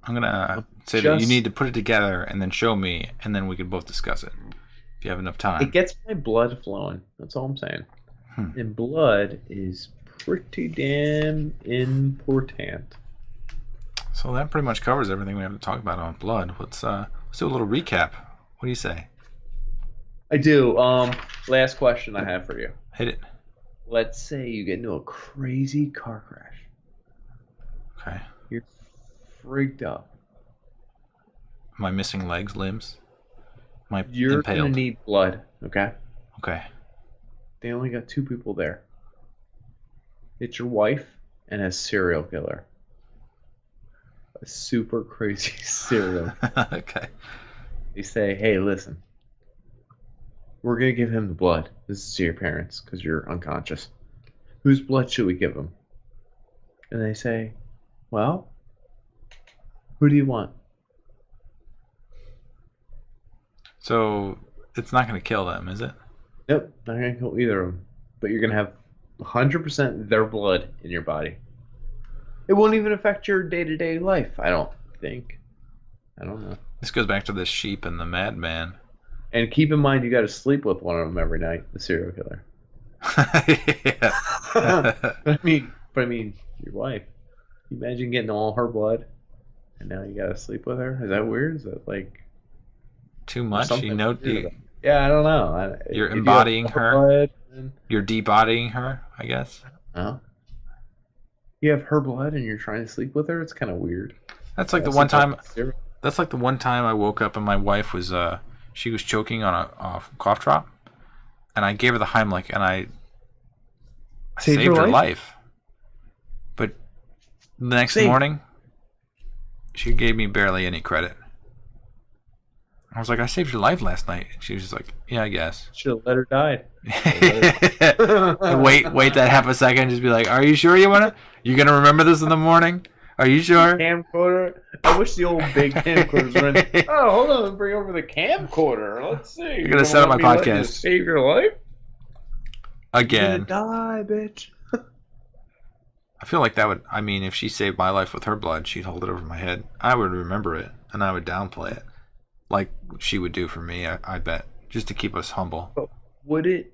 I'm going to say that you need to put it together and then show me, and then we can both discuss it if you have enough time. It gets my blood flowing. That's all I'm saying. And blood is pretty damn important. So that pretty much covers everything we have to talk about on blood. Let's do a little recap. What do you say? I do. Last question I have for you. Hit it. Let's say you get into a crazy car crash. Okay. You're freaked up. Am I missing legs, limbs? Am I You're impaled? going to need blood, okay? Okay. They only got 2 people there. It's your wife and a serial killer. A super crazy serial killer. Okay. They say, hey, listen. We're going to give him the blood. This is to your parents because you're unconscious. Whose blood should we give him? And they say, well, who do you want? So it's not going to kill them, is it? Nope, not going to kill either of them. But you're going to have 100% their blood in your body. It won't even affect your day-to-day life, I don't think. I don't know. This goes back to the sheep and the madman. And keep in mind, you got to sleep with one of them every night. The serial killer. I mean, your wife. You imagine getting all her blood, and now you got to sleep with her. Is that weird? Is that like too much? Yeah, I don't know. You're embodying her. Blood, you're debodying her, I guess. Oh. You have her blood and you're trying to sleep with her? It's kind of weird. That's like the one time. That's like the one time I woke up and my wife was she was choking on a cough drop, and I gave her the Heimlich and I saved her life. But the next morning, she gave me barely any credit. I was like, I saved your life last night. And she was just like, yeah, I guess. Should have let her die. Wait that half a second. Just be like, are you sure you're going to remember this in the morning? Are you sure? Camcorder. I wish the old big camcorders were in. Oh, hold on. Let me bring over the camcorder. Let's see. You're going to set up my podcast. Save your life? Again. You're gonna die, bitch. I feel like that would, I mean, if she saved my life with her blood, she'd hold it over my head. I would remember it, and I would downplay it. Like she would do for me, I bet. Just to keep us humble. But would it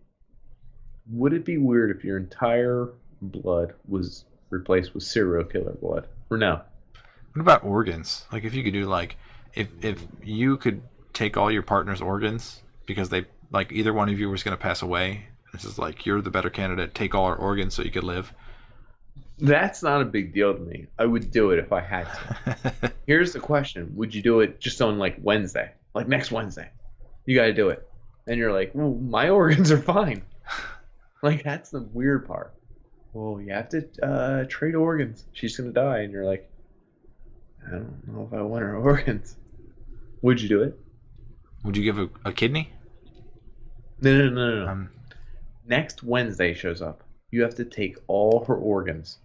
be weird if your entire blood was replaced with serial killer blood? Or no? What about organs? Like if you could do like, if you could take all your partner's organs, because they, like either one of you was going to pass away, this is like, you're the better candidate, take all our organs so you could live. That's not a big deal to me. I would do it if I had to. Here's the question. Would you do it just on like Wednesday? Like next Wednesday? You got to do it. And you're like, well, my organs are fine. Like, that's the weird part. Well, you have to trade organs. She's going to die. And you're like, I don't know if I want her organs. Would you do it? Would you give a kidney? No. Next Wednesday shows up. You have to take all her organs.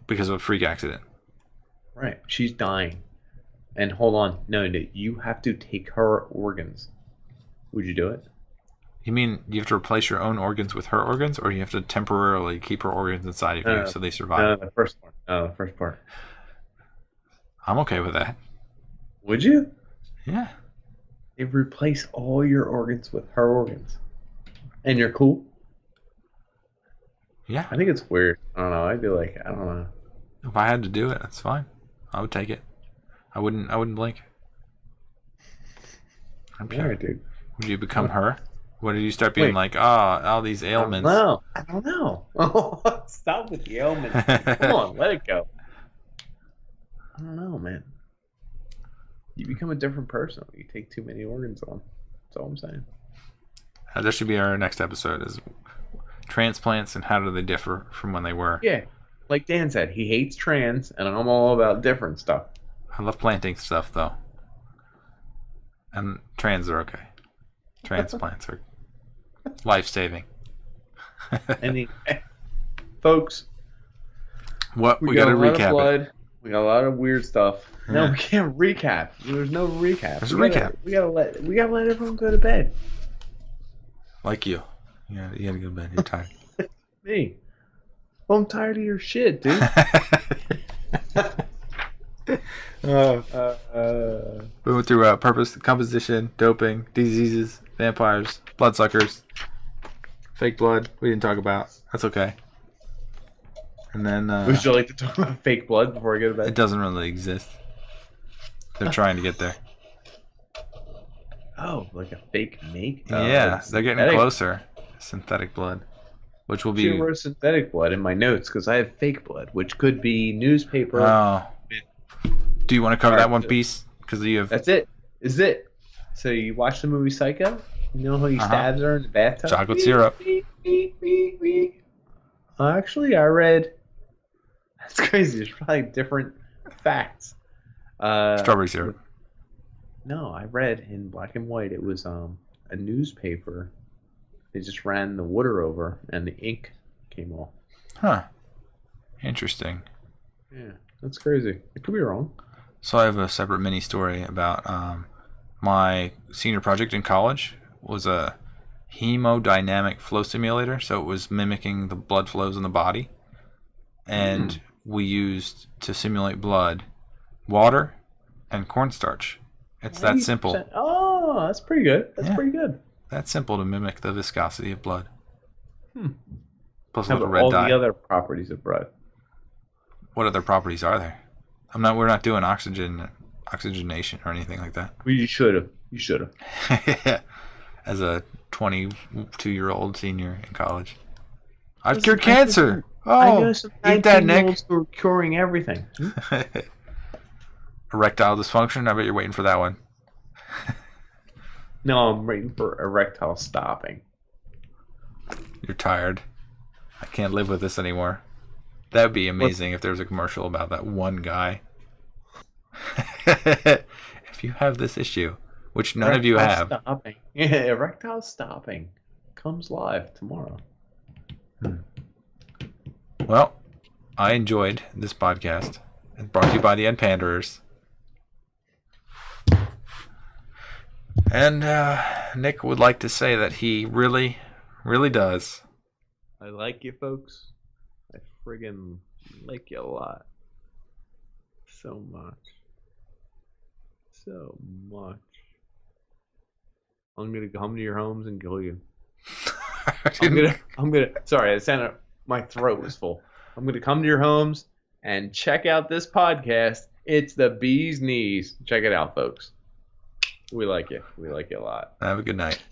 Because of a freak accident. Right. She's dying. And hold on. No, you have to take her organs. Would you do it? You mean you have to replace your own organs with her organs, or you have to temporarily keep her organs inside of you so they survive? No, the first part. No, the first part. I'm okay with that. Would you? Yeah. They'd replace all your organs with her organs. And you're cool? Yeah. I think it's weird. I don't know. I'd be like, I don't know. If I had to do it, that's fine. I would take it. I wouldn't blink. I'm sure. Yeah, dude. Would you become her? What did you start being like, all these ailments? I don't know. Stop with the ailments. Come on, let it go. I don't know, man. You become a different person when you take too many organs on. That's all I'm saying. That should be our next episode, is transplants and how do they differ from when they were. Yeah. Like Dan said, he hates trans, and I'm all about different stuff. I love planting stuff, though. And trans are okay. Transplants are life-saving. Folks, what we got to recap blood. it. We got a lot of weird stuff. Yeah. No, we can't recap. There's no recap. There's a recap. We gotta let everyone go to bed. Like you. Yeah, you gotta go to bed. You're tired. Me. Well, I'm tired of your shit, dude. We went through purpose, composition, doping, diseases, vampires, bloodsuckers, fake blood. We didn't talk about. That's okay. And then would you like to talk about fake blood before I go to bed? It doesn't really exist. They're trying to get there. Oh, like a fake make? Yeah, they're getting closer. Synthetic blood, which will be. I wrote synthetic blood in my notes because I have fake blood, which could be newspaper. Oh. Do you want to cover that one piece? Because you have. That's it. Is it? So you watch the movie Psycho? You know how he stabs her in the bathtub? Chocolate syrup. Actually, I read. That's crazy. There's probably different facts. Strawberry syrup. No, I read in black and white. It was a newspaper. They just ran the water over, and the ink came off. Huh. Interesting. Yeah, that's crazy. It could be wrong. So I have a separate mini story about my senior project in college was a hemodynamic flow simulator. So it was mimicking the blood flows in the body. And we used, to simulate blood, water and cornstarch. It's that simple. Oh, that's pretty good. That's pretty good. That's simple to mimic the viscosity of blood. Plus a How little about red all dye. the other properties of blood? What other properties are there? We're not doing oxygenation or anything like that. Well, you should have. You should have. As a 22-year-old senior in college, I've cured cancer. I know some eat that, Nick. who are curing everything. Erectile dysfunction. I bet you're waiting for that one. No, I'm waiting for erectile stopping. You're tired. I can't live with this anymore. That would be amazing if there was a commercial about that one guy. If you have this issue, which none of you have. Stopping. Yeah, erectile stopping comes live tomorrow. Well, I enjoyed this podcast. It's brought to you by the Unpanderers. And Nick would like to say that he really, really does. I like you, folks. I friggin' like you a lot. So much. So much. I'm gonna come to your homes and kill you. I'm gonna. Sorry, it sounded. My throat was full. I'm gonna come to your homes and check out this podcast. It's the bee's knees. Check it out, folks. We like you. We like you a lot. Have a good night.